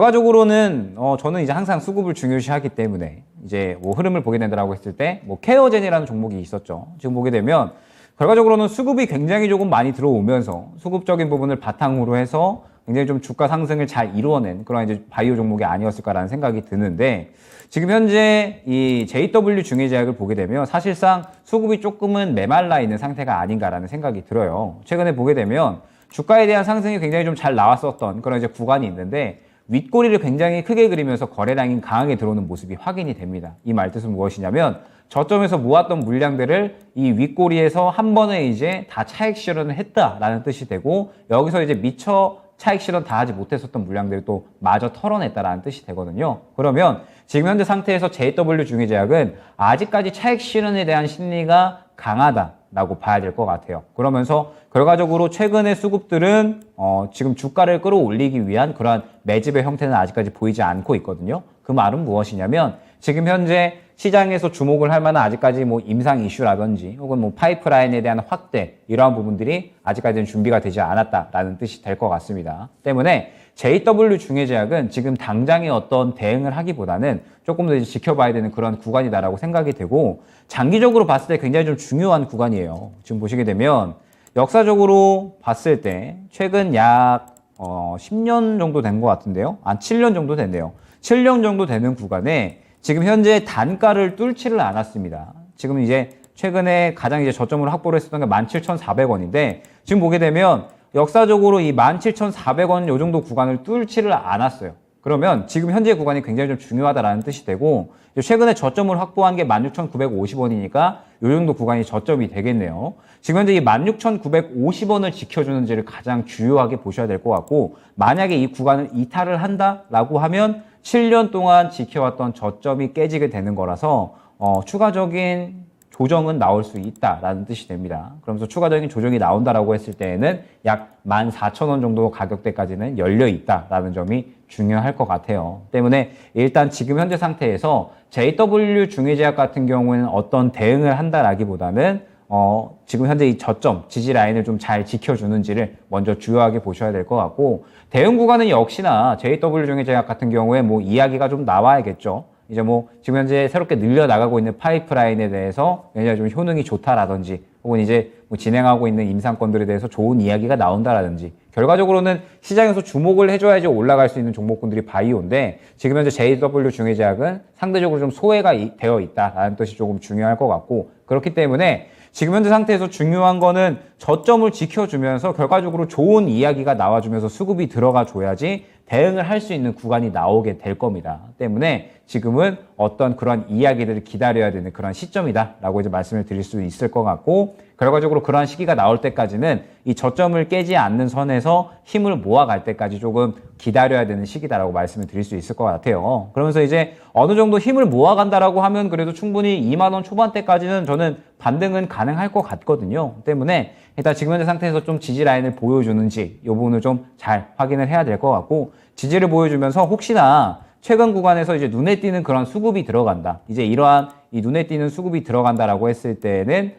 결과적으로는 저는 이제 항상 수급을 중요시하기 때문에 이제 뭐 흐름을 보게 된다라고 했을 때 뭐 케어젠이라는 종목이 있었죠. 지금 보게 되면 결과적으로는 수급이 굉장히 조금 많이 들어오면서 수급적인 부분을 바탕으로 해서 굉장히 좀 주가 상승을 잘 이루어낸 그런 이제 바이오 종목이 아니었을까라는 생각이 드는데 지금 현재 이 JW 중해제약을 보게 되면 사실상 수급이 조금은 메말라 있는 상태가 아닌가라는 생각이 들어요. 최근에 보게 되면 주가에 대한 상승이 굉장히 좀 잘 나왔었던 그런 이제 구간이 있는데 윗꼬리를 굉장히 크게 그리면서 거래량이 강하게 들어오는 모습이 확인이 됩니다. 이 말뜻은 무엇이냐면 저점에서 모았던 물량들을 이 윗꼬리에서 한 번에 이제 다 차익 실현을 했다라는 뜻이 되고 여기서 이제 미처 차익 실현 다 하지 못했었던 물량들을 또 마저 털어냈다라는 뜻이 되거든요. 그러면 지금 현재 상태에서 JW 중해제약은 아직까지 차익 실현에 대한 심리가 강하다. 있다라고 봐야 될 것 같아요. 그러면서 결과적으로 최근의 수급들은 지금 주가를 끌어올리기 위한 그러한 매집의 형태는 아직까지 보이지 않고 있거든요. 그 말은 무엇이냐면 지금 현재 시장에서 주목을 할 만한 아직까지 뭐 임상 이슈라든지 혹은 뭐 파이프라인에 대한 확대 이러한 부분들이 아직까지는 준비가 되지 않았다라는 뜻이 될 것 같습니다. 때문에 JW 중해제약은 지금 당장의 어떤 대응을 하기보다는 조금 더 이제 지켜봐야 되는 그런 구간이다라고 생각이 되고 장기적으로 봤을 때 굉장히 좀 중요한 구간이에요. 지금 보시게 되면 역사적으로 봤을 때 최근 약 10년 정도 된 것 같은데요. 한 7년 정도 됐네요. 7년 정도 되는 구간에 지금 현재 단가를 뚫지를 않았습니다. 지금 이제 최근에 가장 이제 저점으로 확보를 했었던 게 17,400원인데 지금 보게 되면 역사적으로 이 17,400원 요 정도 구간을 뚫지를 않았어요. 그러면 지금 현재 구간이 굉장히 좀 중요하다라는 뜻이 되고 최근에 저점을 확보한 게 16,950원이니까 요 정도 구간이 저점이 되겠네요. 지금 현재 이 16,950원을 지켜주는지를 가장 주요하게 보셔야 될 것 같고 만약에 이 구간을 이탈을 한다라고 하면 7년 동안 지켜왔던 저점이 깨지게 되는 거라서 추가적인 조정은 나올 수 있다라는 뜻이 됩니다. 그러면서 추가적인 조정이 나온다라고 했을 때에는 약 14,000원 정도 가격대까지는 열려 있다라는 점이 중요할 것 같아요. 때문에 일단 지금 현재 상태에서 JW 중해제약 같은 경우에는 어떤 대응을 한다라기보다는 지금 현재 이 저점, 지지 라인을 좀 잘 지켜주는지를 먼저 주요하게 보셔야 될 것 같고 대응 구간은 역시나 JW 중해제약 같은 경우에 뭐 이야기가 좀 나와야겠죠. 이제 뭐 지금 현재 새롭게 늘려나가고 있는 파이프라인에 대해서 굉장히 좀 효능이 좋다라든지 혹은 이제 뭐 진행하고 있는 임상권들에 대해서 좋은 이야기가 나온다라든지 결과적으로는 시장에서 주목을 해줘야지 올라갈 수 있는 종목군들이 바이오인데 지금 현재 JW 중해제약은 상대적으로 좀 소외가 되어 있다라는 뜻이 조금 중요할 것 같고 그렇기 때문에 지금 현재 상태에서 중요한 거는 저점을 지켜주면서 결과적으로 좋은 이야기가 나와주면서 수급이 들어가 줘야지 대응을 할 수 있는 구간이 나오게 될 겁니다. 때문에 지금은 어떤 그런 이야기들을 기다려야 되는 그런 시점이다라고 이제 말씀을 드릴 수 있을 것 같고 결과적으로 그러한 시기가 나올 때까지는 이 저점을 깨지 않는 선에서 힘을 모아갈 때까지 조금 기다려야 되는 시기다라고 말씀을 드릴 수 있을 것 같아요. 그러면서 이제 어느 정도 힘을 모아간다라고 하면 그래도 충분히 2만 원 초반대까지는 저는 반등은 가능할 것 같거든요. 때문에 일단 지금 현재 상태에서 좀 지지 라인을 보여주는지 이 부분을 좀 잘 확인을 해야 될 것 같고 지지를 보여주면서 혹시나 최근 구간에서 이제 눈에 띄는 그런 수급이 들어간다. 이제 이러한 이 눈에 띄는 수급이 들어간다라고 했을 때는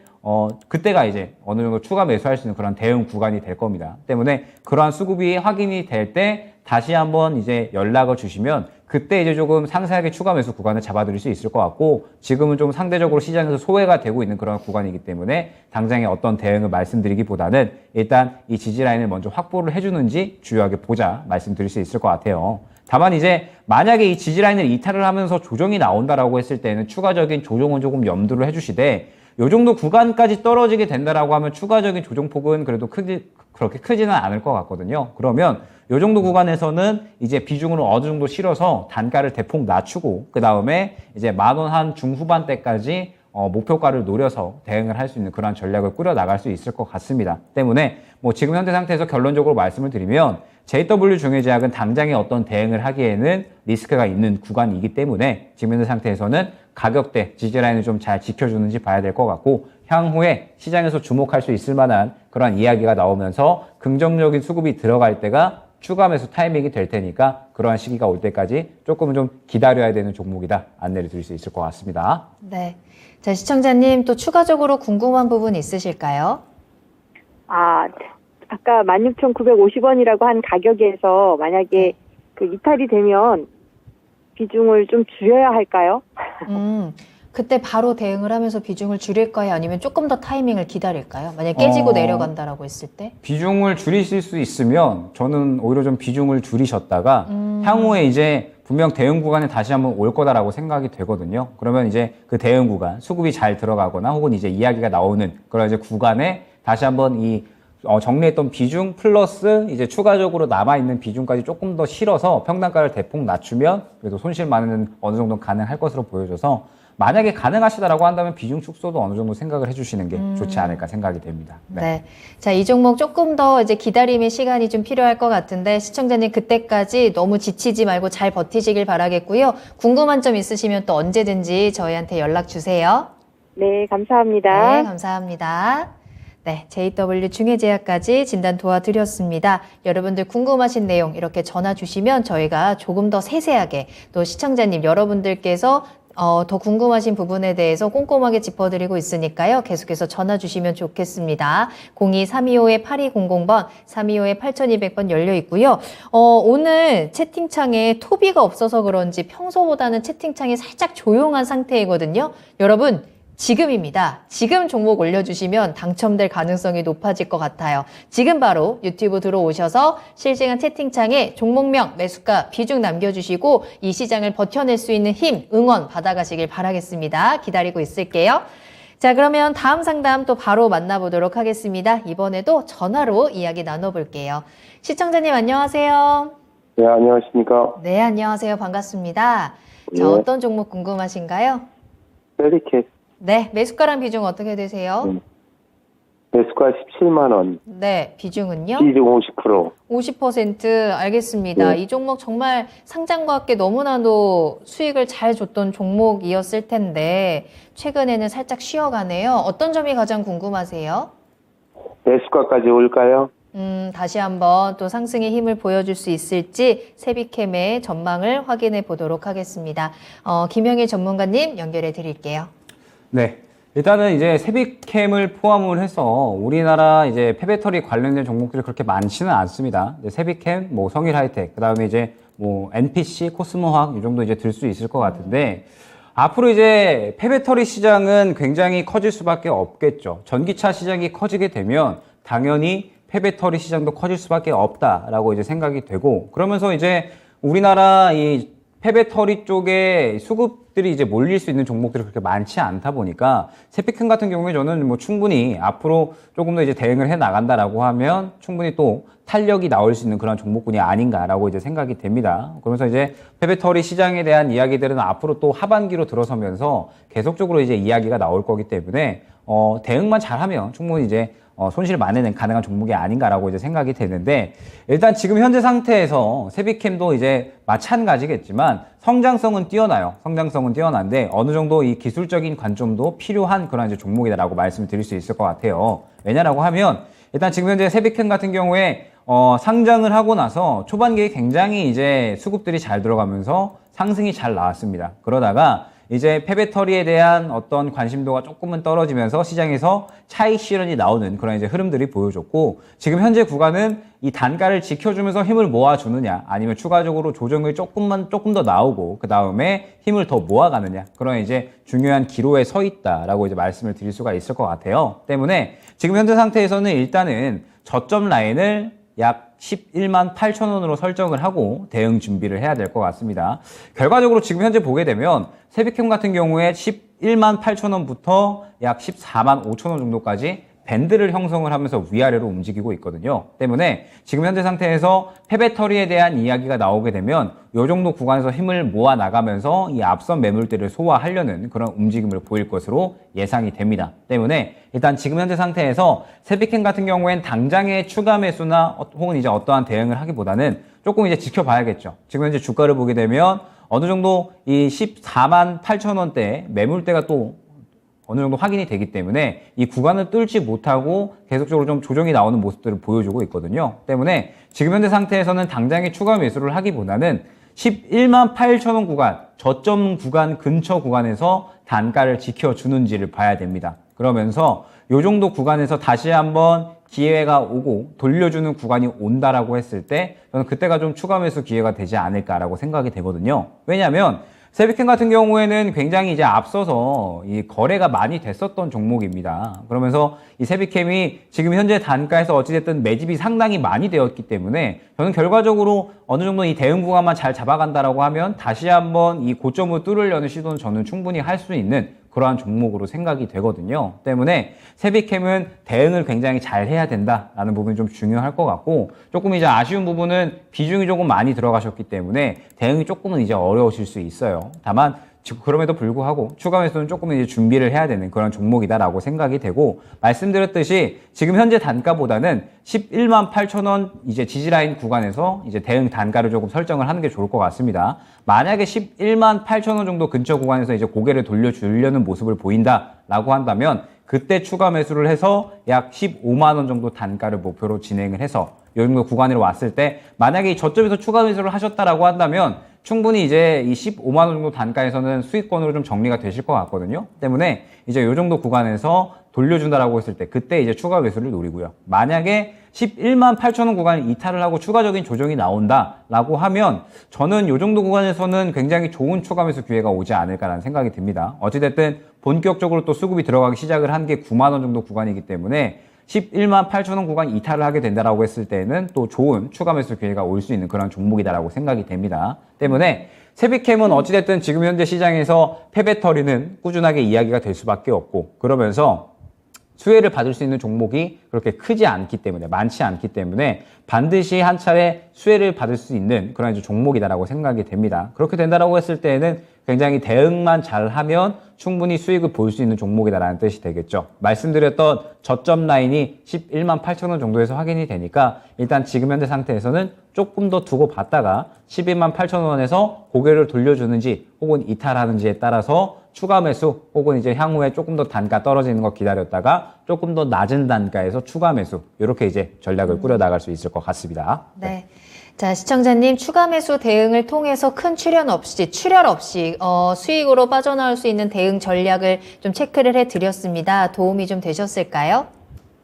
그때가 이제 어느 정도 추가 매수할 수 있는 그런 대응 구간이 될 겁니다. 때문에 그러한 수급이 확인이 될 때 다시 한번 이제 연락을 주시면 그때 이제 조금 상세하게 추가 매수 구간을 잡아드릴 수 있을 것 같고 지금은 좀 상대적으로 시장에서 소외가 되고 있는 그런 구간이기 때문에 당장의 어떤 대응을 말씀드리기보다는 일단 이 지지 라인을 먼저 확보를 해주는지 주요하게 보자 말씀드릴 수 있을 것 같아요. 다만 이제 만약에 이 지지 라인을 이탈을 하면서 조정이 나온다라고 했을 때는 추가적인 조정은 조금 염두를 해주시되 요 정도 구간까지 떨어지게 된다라고 하면 추가적인 조정폭은 그래도 그렇게 크지는 않을 것 같거든요. 그러면 요 정도 구간에서는 이제 비중을 어느 정도 실어서 단가를 대폭 낮추고 그 다음에 이제 10,000원 한 중후반대까지 목표가를 노려서 대응을 할 수 있는 그런 전략을 꾸려 나갈 수 있을 것 같습니다. 때문에 뭐 지금 현재 상태에서 결론적으로 말씀을 드리면 JW 중해제약은 당장의 어떤 대응을 하기에는 리스크가 있는 구간이기 때문에 지금 현재 상태에서는 가격대, 지지라인을 좀 잘 지켜주는지 봐야 될 것 같고 향후에 시장에서 주목할 수 있을 만한 그런 이야기가 나오면서 긍정적인 수급이 들어갈 때가 추가 매수 타이밍이 될 테니까 그러한 시기가 올 때까지 조금은 좀 기다려야 되는 종목이다 안내를 드릴 수 있을 것 같습니다. 네. 자, 시청자님 또 추가적으로 궁금한 부분 있으실까요? 아까 16,950원이라고 한 가격에서 만약에 그 이탈이 되면 비중을 좀 줄여야 할까요? 그때 바로 대응을 하면서 비중을 줄일까요? 아니면 조금 더 타이밍을 기다릴까요? 만약 깨지고 내려간다라고 했을 때? 비중을 줄이실 수 있으면 저는 오히려 좀 비중을 줄이셨다가 향후에 이제 분명 대응 구간에 다시 한번 올 거다라고 생각이 되거든요. 그러면 이제 그 대응 구간, 수급이 잘 들어가거나 혹은 이제 이야기가 나오는 그런 이제 구간에 다시 한번 이 정리했던 비중 플러스 이제 추가적으로 남아있는 비중까지 조금 더 실어서 평단가를 대폭 낮추면 그래도 손실 많은 어느 정도 가능할 것으로 보여져서 만약에 가능하시다라고 한다면 비중 축소도 어느 정도 생각을 해주시는 게 좋지 않을까 생각이 됩니다. 네. 자, 이 종목 조금 더 이제 기다림의 시간이 좀 필요할 것 같은데 시청자님 그때까지 너무 지치지 말고 잘 버티시길 바라겠고요. 궁금한 점 있으시면 또 언제든지 저희한테 연락 주세요. 네, 감사합니다. 네, 감사합니다. 네, JW 중해제약까지 진단 도와드렸습니다. 여러분들 궁금하신 내용 이렇게 전화 주시면 저희가 조금 더 세세하게 또 시청자님 여러분들께서 더 궁금하신 부분에 대해서 꼼꼼하게 짚어드리고 있으니까요. 계속해서 전화 주시면 좋겠습니다. 02-325-8200번, 325-8200번 열려 있고요. 오늘 채팅창에 토비가 없어서 그런지 평소보다는 채팅창이 살짝 조용한 상태이거든요. 여러분, 지금입니다. 지금 종목 올려주시면 당첨될 가능성이 높아질 것 같아요. 지금 바로 유튜브 들어오셔서 실시간 채팅창에 종목명, 매수가, 비중 남겨주시고 이 시장을 버텨낼 수 있는 힘, 응원 받아가시길 바라겠습니다. 기다리고 있을게요. 자, 그러면 다음 상담 또 바로 만나보도록 하겠습니다. 이번에도 전화로 이야기 나눠볼게요. 시청자님 안녕하세요. 네, 안녕하십니까. 네, 안녕하세요. 반갑습니다. 자, 네. 어떤 종목 궁금하신가요? 셀리캣 네, 매수가랑 비중 어떻게 되세요? 매수가 17만원, 네, 비중은요? 시중 50%. 50% 알겠습니다. 네. 이 종목 정말 상장과 함께 너무나도 수익을 잘 줬던 종목이었을 텐데 최근에는 살짝 쉬어가네요. 어떤 점이 가장 궁금하세요? 매수가까지 올까요? 다시 한번 또 상승의 힘을 보여줄 수 있을지 세비캠의 전망을 확인해 보도록 하겠습니다. 김영일 전문가님 연결해 드릴게요. 네. 일단은 이제 세비캠을 포함을 해서 우리나라 이제 폐배터리 관련된 종목들이 그렇게 많지는 않습니다. 이제 세비캠, 뭐 성일 하이텍, 그 다음에 이제 뭐 NPC, 코스모화학 이 정도 이제 들 수 있을 것 같은데 앞으로 이제 폐배터리 시장은 굉장히 커질 수밖에 없겠죠. 전기차 시장이 커지게 되면 당연히 폐배터리 시장도 커질 수밖에 없다라고 이제 생각이 되고 그러면서 이제 우리나라 이 폐배터리 쪽에 수급들이 이제 몰릴 수 있는 종목들이 그렇게 많지 않다 보니까 세피캠 같은 경우에 저는 뭐 충분히 앞으로 조금 더 이제 대응을 해 나간다라고 하면 충분히 또 탄력이 나올 수 있는 그런 종목군이 아닌가라고 이제 생각이 됩니다. 그러면서 이제 폐배터리 시장에 대한 이야기들은 앞으로 또 하반기로 들어서면서 계속적으로 이제 이야기가 나올 거기 때문에 대응만 잘하면 충분히 이제 손실 만회는 가능한 종목이 아닌가라고 이제 생각이 되는데 일단 지금 현재 상태에서 세비캠도 이제 마찬가지겠지만 성장성은 뛰어나요. 성장성은 뛰어난데 어느 정도 이 기술적인 관점도 필요한 그런 이제 종목이다라고 말씀을 드릴 수 있을 것 같아요. 왜냐라고 하면 일단 지금 현재 세비캠 같은 경우에 상장을 하고 나서 초반기에 굉장히 이제 수급들이 잘 들어가면서 상승이 잘 나왔습니다. 그러다가 이제 폐배터리에 대한 어떤 관심도가 조금은 떨어지면서 시장에서 차익 실현이 나오는 그런 이제 흐름들이 보여줬고 지금 현재 구간은 이 단가를 지켜주면서 힘을 모아주느냐 아니면 추가적으로 조정이 조금 더 나오고 그 다음에 힘을 더 모아가느냐 그런 이제 중요한 기로에 서 있다라고 이제 말씀을 드릴 수가 있을 것 같아요. 때문에 지금 현재 상태에서는 일단은 저점 라인을 약 11만 8천 원으로 설정을 하고 대응 준비를 해야 될 것 같습니다. 결과적으로 지금 현재 보게 되면 세비캠 같은 경우에 11만 8천 원부터 약 14만 5천 원 정도까지 밴드를 형성을 하면서 위아래로 움직이고 있거든요. 때문에 지금 현재 상태에서 폐배터리에 대한 이야기가 나오게 되면 이 정도 구간에서 힘을 모아 나가면서 이 앞선 매물대를 소화하려는 그런 움직임을 보일 것으로 예상이 됩니다. 때문에 일단 지금 현재 상태에서 세비캠 같은 경우엔 당장의 추가 매수나 혹은 이제 어떠한 대응을 하기보다는 조금 이제 지켜봐야겠죠. 지금 현재 주가를 보게 되면 어느 정도 이 14만 8천 원대 매물대가 또 어느 정도 확인이 되기 때문에 이 구간을 뚫지 못하고 계속적으로 좀 조정이 나오는 모습들을 보여주고 있거든요. 때문에 지금 현재 상태에서는 당장의 추가 매수를 하기보다는 11만 8천 원 구간, 저점 구간 근처 구간에서 단가를 지켜주는지를 봐야 됩니다. 그러면서 이 정도 구간에서 다시 한번 기회가 오고 돌려주는 구간이 온다라고 했을 때 저는 그때가 좀 추가 매수 기회가 되지 않을까라고 생각이 되거든요. 왜냐하면 세비캠 같은 경우에는 굉장히 이제 앞서서 이 거래가 많이 됐었던 종목입니다. 그러면서 이 세비캠이 지금 현재 단가에서 어찌됐든 매집이 상당히 많이 되었기 때문에 저는 결과적으로 어느 정도 이 대응 구간만 잘 잡아간다라고 하면 다시 한번 이 고점을 뚫으려는 시도는 저는 충분히 할 수 있는 그러한 종목으로 생각이 되거든요. 때문에 세비캠은 대응을 굉장히 잘 해야 된다라는 부분이 좀 중요할 것 같고 조금 이제 아쉬운 부분은 비중이 조금 많이 들어가셨기 때문에 대응이 조금은 이제 어려우실 수 있어요. 다만 그럼에도 불구하고 추가 매수는 조금 이제 준비를 해야 되는 그런 종목이다라고 생각이 되고, 말씀드렸듯이 지금 현재 단가보다는 11만 8천 원 이제 지지라인 구간에서 이제 대응 단가를 조금 설정을 하는 게 좋을 것 같습니다. 만약에 11만 8천 원 정도 근처 구간에서 이제 고개를 돌려주려는 모습을 보인다라고 한다면 그때 추가 매수를 해서 약 15만 원 정도 단가를 목표로 진행을 해서 이 정도 구간으로 왔을 때 만약에 저점에서 추가 매수를 하셨다라고 한다면 충분히 이제 이 15만 원 정도 단가에서는 수익권으로 좀 정리가 되실 것 같거든요. 때문에 이제 이 정도 구간에서 돌려준다라고 했을 때 그때 이제 추가 매수를 노리고요. 만약에 11만 8천 원 구간을 이탈을 하고 추가적인 조정이 나온다라고 하면 저는 이 정도 구간에서는 굉장히 좋은 추가 매수 기회가 오지 않을까라는 생각이 듭니다. 어찌됐든 본격적으로 또 수급이 들어가기 시작을 한 게 9만 원 정도 구간이기 때문에 11만 8천 원 구간 이탈을 하게 된다라고 했을 때는 또 좋은 추가 매수 기회가 올 수 있는 그런 종목이다라고 생각이 됩니다. 때문에 세비캠은 어찌됐든 지금 현재 시장에서 패배터리는 꾸준하게 이야기가 될 수밖에 없고, 그러면서 수혜를 받을 수 있는 종목이 그렇게 크지 않기 때문에, 많지 않기 때문에 반드시 한 차례 수혜를 받을 수 있는 그런 이제 종목이다라고 생각이 됩니다. 그렇게 된다라고 했을 때에는 굉장히 대응만 잘하면 충분히 수익을 볼 수 있는 종목이다라는 뜻이 되겠죠. 말씀드렸던 저점 라인이 11만 8천 원 정도에서 확인이 되니까 일단 지금 현재 상태에서는 조금 더 두고 봤다가 12만 8천 원에서 고개를 돌려주는지 혹은 이탈하는지에 따라서 추가 매수 혹은 이제 향후에 조금 더 단가 떨어지는 거 기다렸다가 조금 더 낮은 단가에서 추가 매수, 이렇게 이제 전략을 꾸려 나갈 수 있을 것 같습니다. 네. 자, 시청자님, 추가 매수 대응을 통해서 큰 출혈 없이 수익으로 빠져나올 수 있는 대응 전략을 좀 체크를 해드렸습니다. 도움이 좀 되셨을까요?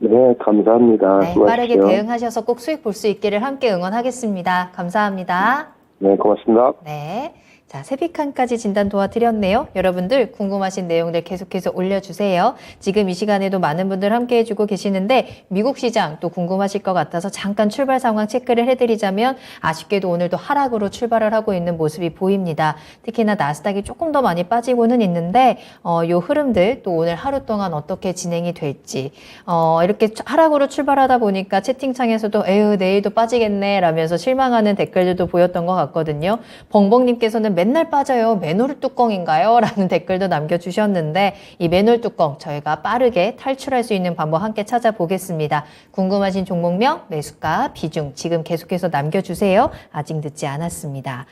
네, 감사합니다. 네, 빠르게 대응하셔서 꼭 수익 볼 수 있기를 함께 응원하겠습니다. 감사합니다. 네, 고맙습니다. 네. 자, 세비칸까지 진단 도와드렸네요. 여러분들 궁금하신 내용들 계속해서 올려주세요. 지금 이 시간에도 많은 분들 함께 해주고 계시는데 미국 시장 또 궁금하실 것 같아서 잠깐 출발 상황 체크를 해드리자면 아쉽게도 오늘도 하락으로 출발을 하고 있는 모습이 보입니다. 특히나 나스닥이 조금 더 많이 빠지고는 있는데 요 흐름들 또 오늘 하루 동안 어떻게 진행이 될지 이렇게 하락으로 출발하다 보니까 채팅창에서도 에휴 내일도 빠지겠네 라면서 실망하는 댓글들도 보였던 것 같거든요. 벙벙님께서는 맨날 빠져요. 맨홀 뚜껑인가요? 라는 댓글도 남겨주셨는데 이 맨홀 뚜껑 저희가 빠르게 탈출할 수 있는 방법 함께 찾아보겠습니다. 궁금하신 종목명, 매수가, 비중 지금 계속해서 남겨주세요. 아직 늦지 않았습니다.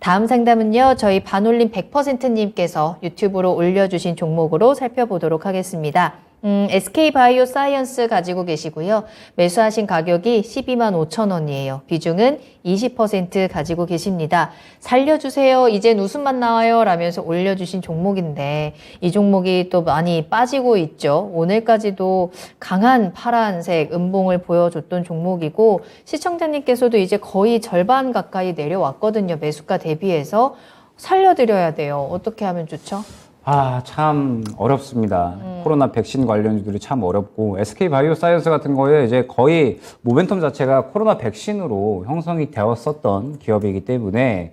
다음 상담은요. 저희 반올림 100%님께서 유튜브로 올려주신 종목으로 살펴보도록 하겠습니다. SK바이오사이언스 가지고 계시고요. 매수하신 가격이 12만 5천 원이에요. 비중은 20% 가지고 계십니다. 살려주세요. 이젠 웃음만 나와요. 라면서 올려주신 종목인데 이 종목이 또 많이 빠지고 있죠. 오늘까지도 강한 파란색 음봉을 보여줬던 종목이고 시청자님께서도 이제 거의 절반 가까이 내려왔거든요. 매수가 대비해서 살려드려야 돼요. 어떻게 하면 좋죠? 참 어렵습니다. 코로나 백신 관련주들이 참 어렵고 SK바이오사이언스 같은 거에 이제 거의 모멘텀 자체가 코로나 백신으로 형성이 되었었던 기업이기 때문에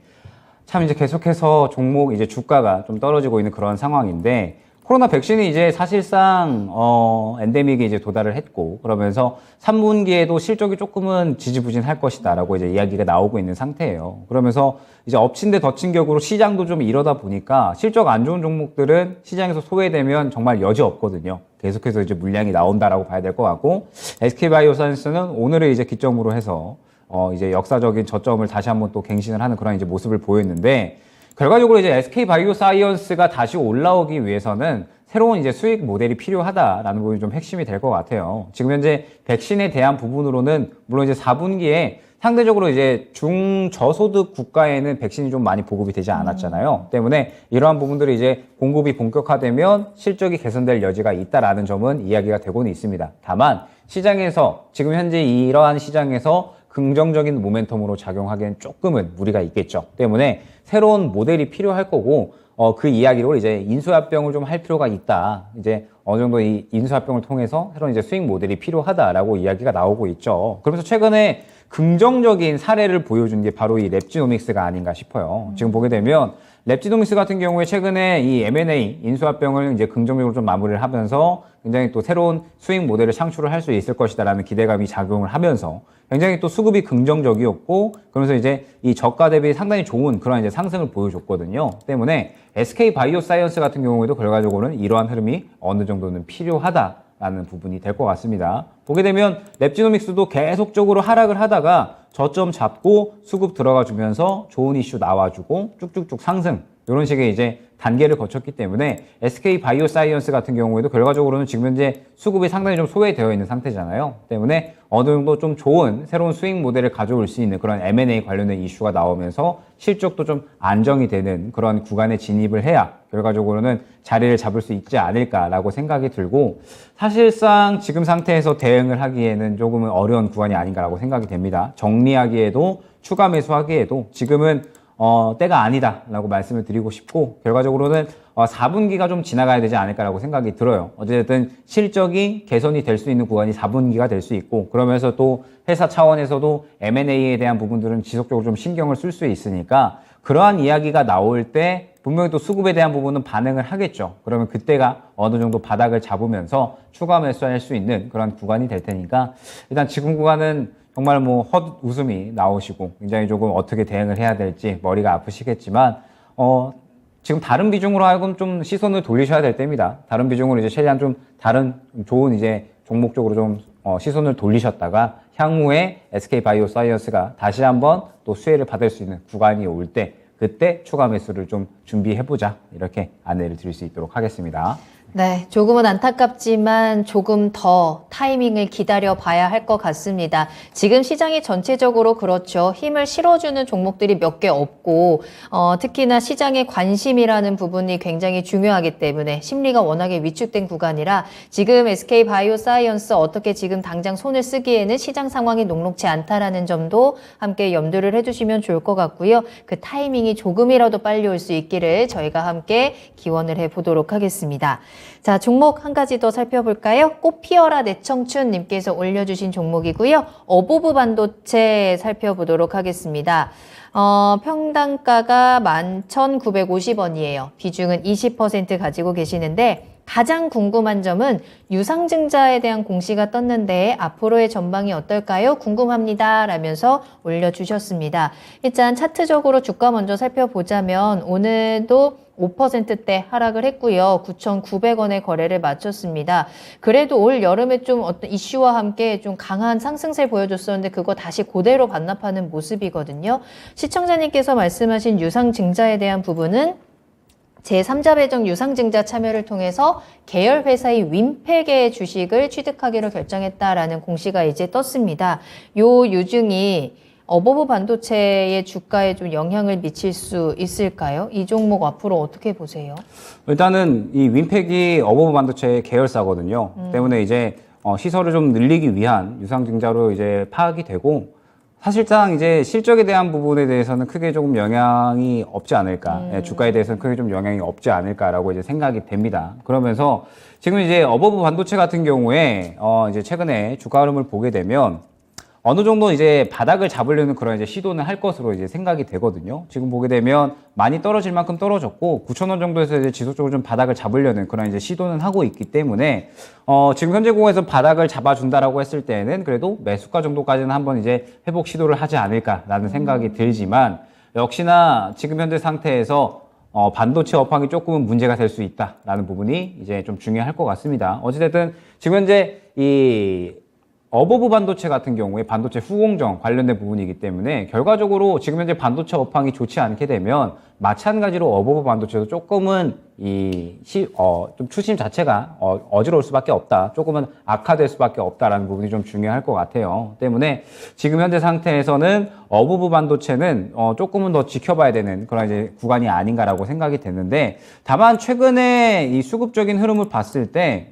참 이제 계속해서 종목 이제 주가가 좀 떨어지고 있는 그런 상황인데, 코로나 백신이 이제 사실상 엔데믹에 이제 도달을 했고 그러면서 3분기에도 실적이 조금은 지지부진할 것이다라고 이제 이야기가 나오고 있는 상태예요. 그러면서 이제 엎친 데 덮친 격으로 시장도 좀 이러다 보니까 실적 안 좋은 종목들은 시장에서 소외되면 정말 여지 없거든요. 계속해서 이제 물량이 나온다라고 봐야 될 것 같고, SK바이오사이언스는 오늘을 이제 기점으로 해서 이제 역사적인 저점을 다시 한번 또 갱신을 하는 그런 이제 모습을 보였는데, 결과적으로 이제 SK바이오사이언스가 다시 올라오기 위해서는 새로운 이제 수익 모델이 필요하다라는 부분이 좀 핵심이 될 것 같아요. 지금 현재 백신에 대한 부분으로는 물론 이제 4분기에 상대적으로 이제 중저소득 국가에는 백신이 좀 많이 보급이 되지 않았잖아요. 때문에 이러한 부분들이 이제 공급이 본격화되면 실적이 개선될 여지가 있다라는 점은 이야기가 되고는 있습니다. 다만 시장에서 지금 현재 이러한 시장에서 긍정적인 모멘텀으로 작용하기엔 조금은 무리가 있겠죠. 때문에 새로운 모델이 필요할 거고 그 이야기로 이제 인수합병을 좀 할 필요가 있다. 이제 어느 정도 이 인수합병을 통해서 새로운 이제 수익 모델이 필요하다라고 이야기가 나오고 있죠. 그러면서 최근에 긍정적인 사례를 보여준 게 바로 이 랩지노믹스가 아닌가 싶어요. 지금 보게 되면 랩지노믹스 같은 경우에 최근에 이 M&A 인수합병을 이제 긍정적으로 좀 마무리를 하면서 굉장히 또 새로운 수익 모델을 창출을 할 수 있을 것이다라는 기대감이 작용을 하면서 굉장히 또 수급이 긍정적이었고, 그러면서 이제 이 저가 대비 상당히 좋은 그런 이제 상승을 보여줬거든요. 때문에 SK 바이오사이언스 같은 경우에도 결과적으로는 이러한 흐름이 어느 정도는 필요하다라는 부분이 될 것 같습니다. 보게 되면 랩지노믹스도 계속적으로 하락을 하다가 저점 잡고 수급 들어가 주면서 좋은 이슈 나와주고 쭉쭉쭉 상승, 이런 식의 이제 단계를 거쳤기 때문에 SK 바이오사이언스 같은 경우에도 결과적으로는 지금 현재 수급이 상당히 좀 소외되어 있는 상태잖아요. 때문에 어느 정도 좀 좋은 새로운 수익 모델을 가져올 수 있는 그런 M&A 관련된 이슈가 나오면서 실적도 좀 안정이 되는 그런 구간에 진입을 해야 결과적으로는 자리를 잡을 수 있지 않을까라고 생각이 들고, 사실상 지금 상태에서 대응을 하기에는 조금은 어려운 구간이 아닌가라고 생각이 됩니다. 정리하기에도 추가 매수하기에도 지금은 때가 아니다라고 말씀을 드리고 싶고, 결과적으로는 4분기가 좀 지나가야 되지 않을까라고 생각이 들어요. 어쨌든 실적이 개선이 될 수 있는 구간이 4분기가 될 수 있고, 그러면서 또 회사 차원에서도 M&A에 대한 부분들은 지속적으로 좀 신경을 쓸 수 있으니까 그러한 이야기가 나올 때 분명히 또 수급에 대한 부분은 반응을 하겠죠. 그러면 그때가 어느 정도 바닥을 잡으면서 추가 매수할 수 있는 그런 구간이 될 테니까, 일단 지금 구간은 정말 뭐 헛웃음이 나오시고 굉장히 조금 어떻게 대응을 해야 될지 머리가 아프시겠지만, 지금 다른 비중으로 하여금 좀 시선을 돌리셔야 될 때입니다. 다른 비중으로 이제 최대한 좀 다른 좋은 이제 종목 쪽으로 좀 시선을 돌리셨다가 향후에 SK 바이오사이언스가 다시 한번 또 수혜를 받을 수 있는 구간이 올 때, 그때 추가 매수를 좀 준비해보자, 이렇게 안내를 드릴 수 있도록 하겠습니다. 네, 조금은 안타깝지만 조금 더 타이밍을 기다려 봐야 할 것 같습니다. 지금 시장이 전체적으로 그렇죠. 힘을 실어주는 종목들이 몇 개 없고, 특히나 시장의 관심이라는 부분이 굉장히 중요하기 때문에 심리가 워낙에 위축된 구간이라 지금 SK 바이오사이언스 어떻게 지금 당장 손을 쓰기에는 시장 상황이 녹록치 않다라는 점도 함께 염두를 해주시면 좋을 것 같고요. 그 타이밍이 조금이라도 빨리 올 수 있기를 저희가 함께 기원을 해보도록 하겠습니다. 자, 종목 한 가지 더 살펴볼까요? 꽃 피어라 내청춘님께서 올려주신 종목이고요. 어보브 반도체 살펴보도록 하겠습니다. 평단가가 11,950원이에요. 비중은 20% 가지고 계시는데, 가장 궁금한 점은 유상증자에 대한 공시가 떴는데 앞으로의 전망이 어떨까요? 궁금합니다. 라면서 올려주셨습니다. 일단 차트적으로 주가 먼저 살펴보자면 오늘도 5%대 하락을 했고요. 9,900원의 거래를 마쳤습니다. 그래도 올 여름에 좀 어떤 이슈와 함께 좀 강한 상승세를 보여줬었는데 그거 다시 그대로 반납하는 모습이거든요. 시청자님께서 말씀하신 유상증자에 대한 부분은 제3자 배정 유상증자 참여를 통해서 계열 회사의 윈팩의 주식을 취득하기로 결정했다라는 공시가 이제 떴습니다. 요 유증이 어버브 반도체의 주가에 좀 영향을 미칠 수 있을까요? 이 종목 앞으로 어떻게 보세요? 일단은 이 윈팩이 어버브 반도체의 계열사거든요. 때문에 이제 시설을 좀 늘리기 위한 유상증자로 이제 파악이 되고, 사실상 이제 실적에 대한 부분에 대해서는 크게 조금 영향이 없지 않을까, 주가에 대해서는 크게 좀 영향이 없지 않을까라고 이제 생각이 됩니다. 그러면서 지금 이제 어버브 반도체 같은 경우에 이제 최근에 주가 흐름을 보게 되면 어느 정도 이제 바닥을 잡으려는 그런 이제 시도는 할 것으로 이제 생각이 되거든요. 지금 보게 되면 많이 떨어질 만큼 떨어졌고 9,000원 정도에서 이제 지속적으로 좀 바닥을 잡으려는 그런 이제 시도는 하고 있기 때문에 지금 현재 공에서 바닥을 잡아준다라고 했을 때는 그래도 매수가 정도까지는 한번 이제 회복 시도를 하지 않을까라는 생각이 들지만, 역시나 지금 현재 상태에서 반도체 업황이 조금은 문제가 될 수 있다라는 부분이 이제 좀 중요할 것 같습니다. 어찌됐든 지금 현재 이 어버브 반도체 같은 경우에 반도체 후공정 관련된 부분이기 때문에 결과적으로 지금 현재 반도체 업황이 좋지 않게 되면 마찬가지로 어버브 반도체도 조금은 좀 추심 자체가 어지러울 수밖에 없다. 조금은 악화될 수밖에 없다라는 부분이 좀 중요할 것 같아요. 때문에 지금 현재 상태에서는 어버브 반도체는 조금은 더 지켜봐야 되는 그런 이제 구간이 아닌가라고 생각이 됐는데, 다만 최근에 이 수급적인 흐름을 봤을 때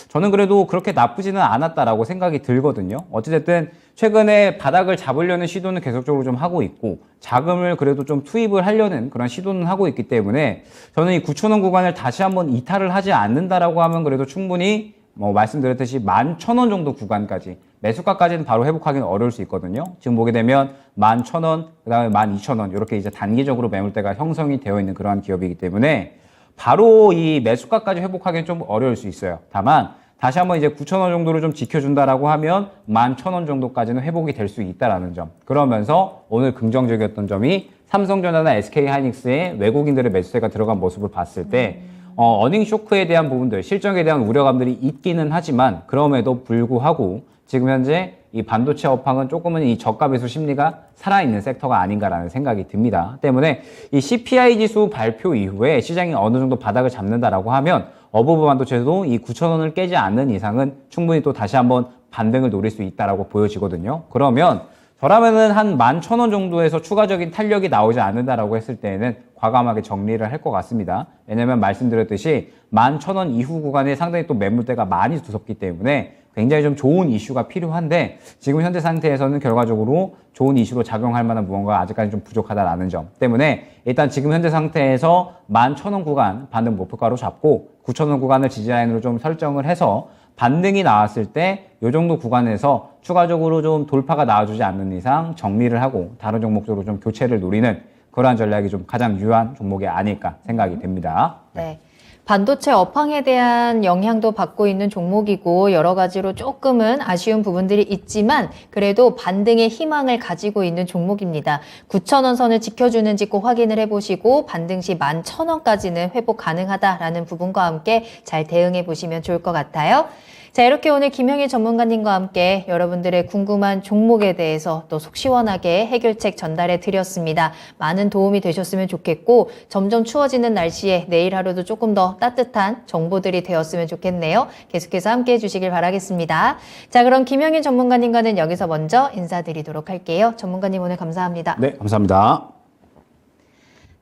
저는 그래도 그렇게 나쁘지는 않았다라고 생각이 들거든요. 어찌됐든 최근에 바닥을 잡으려는 시도는 계속적으로 좀 하고 있고, 자금을 그래도 좀 투입을 하려는 그런 시도는 하고 있기 때문에 저는 이 9,000원 구간을 다시 한번 이탈을 하지 않는다라고 하면 그래도 충분히 말씀드렸듯이 11,000원 정도 구간까지 매수가까지는 바로 회복하기는 어려울 수 있거든요. 지금 보게 되면 11,000원, 그 다음에 12,000원 이렇게 이제 단기적으로 매물대가 형성이 되어 있는 그러한 기업이기 때문에 바로 이 매수가까지 회복하기는 좀 어려울 수 있어요. 다만 다시 한번 이제 9,000원 정도를 좀 지켜준다라고 하면 11,000원 정도까지는 회복이 될 수 있다라는 점. 그러면서 오늘 긍정적이었던 점이 삼성전자나 SK하이닉스의 외국인들의 매수세가 들어간 모습을 봤을 때 어닝 쇼크에 대한 부분들, 실적에 대한 우려감들이 있기는 하지만 그럼에도 불구하고 지금 현재 이 반도체 업황은 조금은 이 저가 매수 심리가 살아있는 섹터가 아닌가라는 생각이 듭니다. 때문에 이 CPI 지수 발표 이후에 시장이 어느 정도 바닥을 잡는다라고 하면 어버브 반도체도 이 9,000원을 깨지 않는 이상은 충분히 또 다시 한번 반등을 노릴 수 있다라고 보여지거든요. 그러면 저라면은 한 11,000원 정도에서 추가적인 탄력이 나오지 않는다라고 했을 때에는 과감하게 정리를 할 것 같습니다. 왜냐면 말씀드렸듯이 11,000원 이후 구간에 상당히 또 매물대가 많이 두섭기 때문에 굉장히 좀 좋은 이슈가 필요한데 지금 현재 상태에서는 결과적으로 좋은 이슈로 작용할 만한 무언가가 아직까지 좀 부족하다라는 점 때문에 일단 지금 현재 상태에서 11,000원 구간 반등 목표가로 잡고 9,000원 구간을 지지라인으로 좀 설정을 해서 반등이 나왔을 때 이 정도 구간에서 추가적으로 좀 돌파가 나와주지 않는 이상 정리를 하고 다른 종목적으로 좀 교체를 노리는 그러한 전략이 좀 가장 유효한 종목이 아닐까 생각이 됩니다. 네. 반도체 업황에 대한 영향도 받고 있는 종목이고 여러 가지로 조금은 아쉬운 부분들이 있지만 그래도 반등의 희망을 가지고 있는 종목입니다. 9,000원 선을 지켜주는지 꼭 확인을 해보시고 반등 시 11,000원까지는 회복 가능하다라는 부분과 함께 잘 대응해 보시면 좋을 것 같아요. 자, 이렇게 오늘 김형일 전문가님과 함께 여러분들의 궁금한 종목에 대해서 또 속 시원하게 해결책 전달해 드렸습니다. 많은 도움이 되셨으면 좋겠고 점점 추워지는 날씨에 내일 하루도 조금 더 따뜻한 정보들이 되었으면 좋겠네요. 계속해서 함께 해주시길 바라겠습니다. 자, 그럼 김형일 전문가님과는 여기서 먼저 인사드리도록 할게요. 전문가님 오늘 감사합니다. 네, 감사합니다.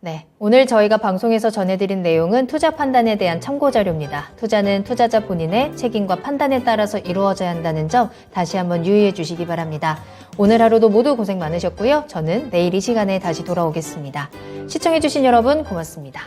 네, 오늘 저희가 방송에서 전해드린 내용은 투자 판단에 대한 참고 자료입니다. 투자는 투자자 본인의 책임과 판단에 따라서 이루어져야 한다는 점 다시 한번 유의해 주시기 바랍니다. 오늘 하루도 모두 고생 많으셨고요. 저는 내일 이 시간에 다시 돌아오겠습니다. 시청해 주신 여러분 고맙습니다.